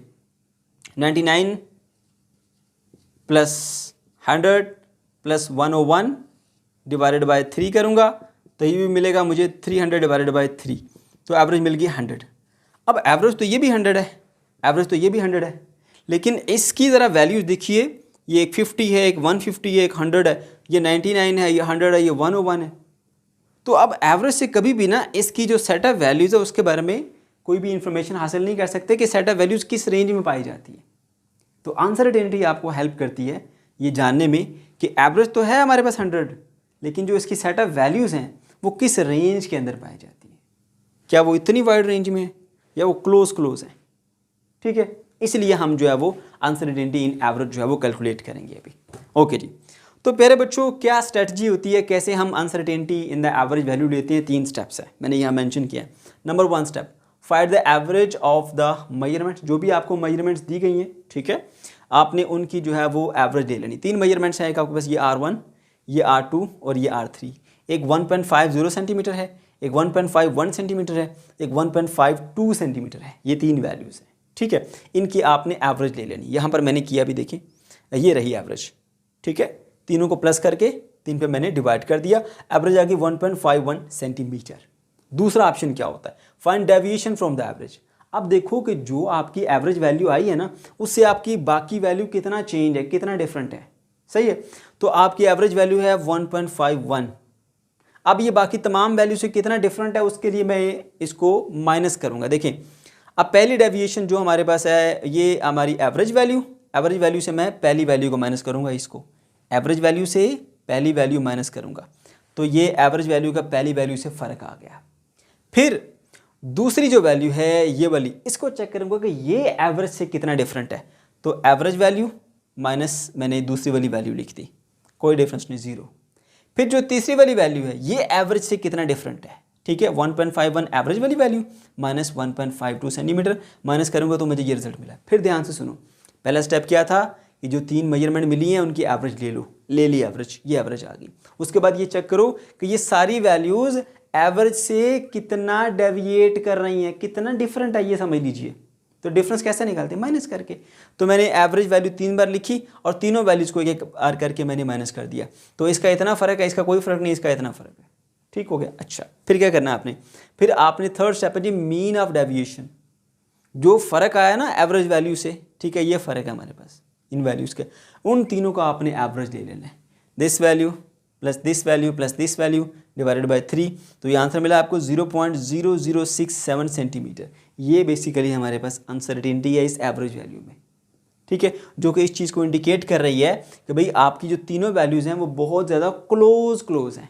99 प्लस 100 प्लस 101 डिवाइडेड बाय 3 करूँगा तो ये भी मिलेगा मुझे 300 डिवाइडेड बाय 3, तो एवरेज मिल गई 100। अब एवरेज तो ये भी 100 है, एवरेज तो ये भी 100 है, लेकिन इसकी ज़रा वैल्यूज देखिए, ये एक 50 है, एक 150 है, एक 100 है, ये 99 है, ये 100 है, ये 101 है। तो अब एवरेज से कभी भी ना इसकी जो सेट ऑफ वैल्यूज़ है उसके बारे में कोई भी इंफॉर्मेशन हासिल नहीं कर सकते कि सेट ऑफ वैल्यूज़ किस रेंज में पाई जाती है। तो अनसर्टेनिटी आपको हेल्प करती है ये जानने में कि एवरेज तो है हमारे पास 100, लेकिन जो इसकी सेट ऑफ वैल्यूज़ हैं वो किस रेंज के अंदर पाई जाती है, क्या वो इतनी वाइड रेंज में है या वो क्लोज है। ठीक है, इसलिए हम जो है वो अनसर्टेनिटी इन एवरेज जो है वो कैलकुलेट करेंगे अभी। ओके जी, तो प्यारे बच्चों क्या स्ट्रेटजी होती है, कैसे हम uncertainty in the average value लेते हैं? 3 स्टेप्स है, मैंने यहाँ मेंशन किया है। Number 1 step, find the average of the measurements. जो भी आपको मेजरमेंट्स दी गई हैं, ठीक है, आपने उनकी जो है वो एवरेज ले लेनी। 3 मेजरमेंट्स हैं, एक आपके पास ये R1, ये R2 और ये R3। एक 1.50 सेंटीमीटर है, एक 1.51 सेंटीमीटर है, एक 1.52 सेंटीमीटर है। ये 3 वैल्यूज़ हैं। ठीक है, इनकी आपने एवरेज ले लेनी। यहाँ पर मैंने किया भी, देखिए ये रही एवरेज। ठीक है, तीनों को प्लस करके 3 पे मैंने डिवाइड कर दिया, एवरेज आ गई 1.51 सेंटीमीटर। दूसरा ऑप्शन क्या होता है? Find deviation from the average. अब देखो कि जो आपकी एवरेज वैल्यू आई है ना, उससे आपकी बाकी वैल्यू कितना चेंज है, कितना डिफरेंट है। सही है, तो आपकी एवरेज वैल्यू है 1.51। अब ये बाकी तमाम वैल्यू से कितना डिफरेंट है, उसके लिए मैं इसको माइनस करूँगा। देखें, अब पहली डेविएशन जो हमारे पास है ये हमारी एवरेज वैल्यू से मैं पहली वैल्यू को माइनस करूँगा। इसको एवरेज वैल्यू से पहली वैल्यू माइनस करूँगा, तो ये एवरेज वैल्यू का पहली वैल्यू से फ़र्क आ गया। फिर दूसरी जो वैल्यू है ये वाली, इसको चेक करूँगा कि ये एवरेज से कितना डिफरेंट है, तो एवरेज वैल्यू माइनस मैंने दूसरी वाली वैल्यू लिख दी, कोई डिफरेंस नहीं, 0। फिर जो तीसरी वाली वैल्यू है ये एवरेज से कितना डिफरेंट है। ठीक है, 1.51 एवरेज वाली वैल्यू माइनस 1.52 सेंटीमीटर, माइनस करूँगा तो मुझे ये रिजल्ट मिला। फिर ध्यान से सुनो, पहला स्टेप क्या था कि जो 3 मेजरमेंट मिली हैं उनकी एवरेज ले ली एवरेज, ये एवरेज आ गई। उसके बाद ये चेक करो कि ये सारी वैल्यूज़ एवरेज से कितना डेविएट कर रही हैं, कितना डिफरेंट है, ये समझ लीजिए। तो डिफरेंस कैसे निकालते हैं? माइनस करके। तो मैंने एवरेज वैल्यू 3 बार लिखी और तीनों वैल्यूज़ को एक बार करके मैंने माइनस कर दिया। तो इसका इतना फ़र्क है, इसका कोई फ़र्क नहीं, इसका इतना फ़र्क है। ठीक हो गया। अच्छा, फिर क्या करना है आपने? फिर आपने थर्ड स्टेप है जी मीन ऑफ डेविएशन। जो फ़र्क आया ना एवरेज वैल्यू से, ठीक है, ये फ़र्क है हमारे पास इन वैल्यूज़ के, उन तीनों का आपने एवरेज ले लेना है। This value plus this value plus this value divided by 3, तो ये आंसर मिला आपको 0.0067 सेंटीमीटर। ये बेसिकली हमारे पास अनसर्टेनिटी है इस एवरेज वैल्यू में। ठीक है, जो कि इस चीज़ को इंडिकेट कर रही है कि भाई आपकी जो तीनों वैल्यूज़ हैं वो बहुत ज़्यादा क्लोज हैं।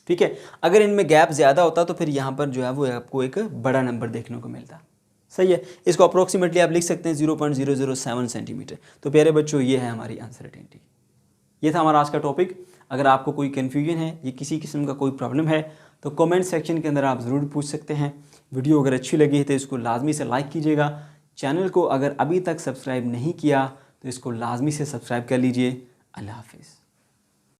ठीक है, अगर इनमें गैप ज़्यादा होता तो फिर यहाँ पर जो है वो आपको एक बड़ा नंबर देखने को मिलता। सही है, इसको अप्रोक्सीमेटली आप लिख सकते हैं 0.007 सेंटीमीटर। तो प्यारे बच्चों, ये है हमारी अनसर्टेनिटी। ये था हमारा आज का टॉपिक। अगर आपको कोई कन्फ्यूजन है या किसी किस्म का कोई प्रॉब्लम है तो कमेंट सेक्शन के अंदर आप ज़रूर पूछ सकते हैं। वीडियो अगर अच्छी लगी है तो इसको लाजमी से लाइक कीजिएगा। चैनल को अगर अभी तक सब्सक्राइब नहीं किया तो इसको लाजमी से सब्सक्राइब कर लीजिए। अल्लाह हाफिज़।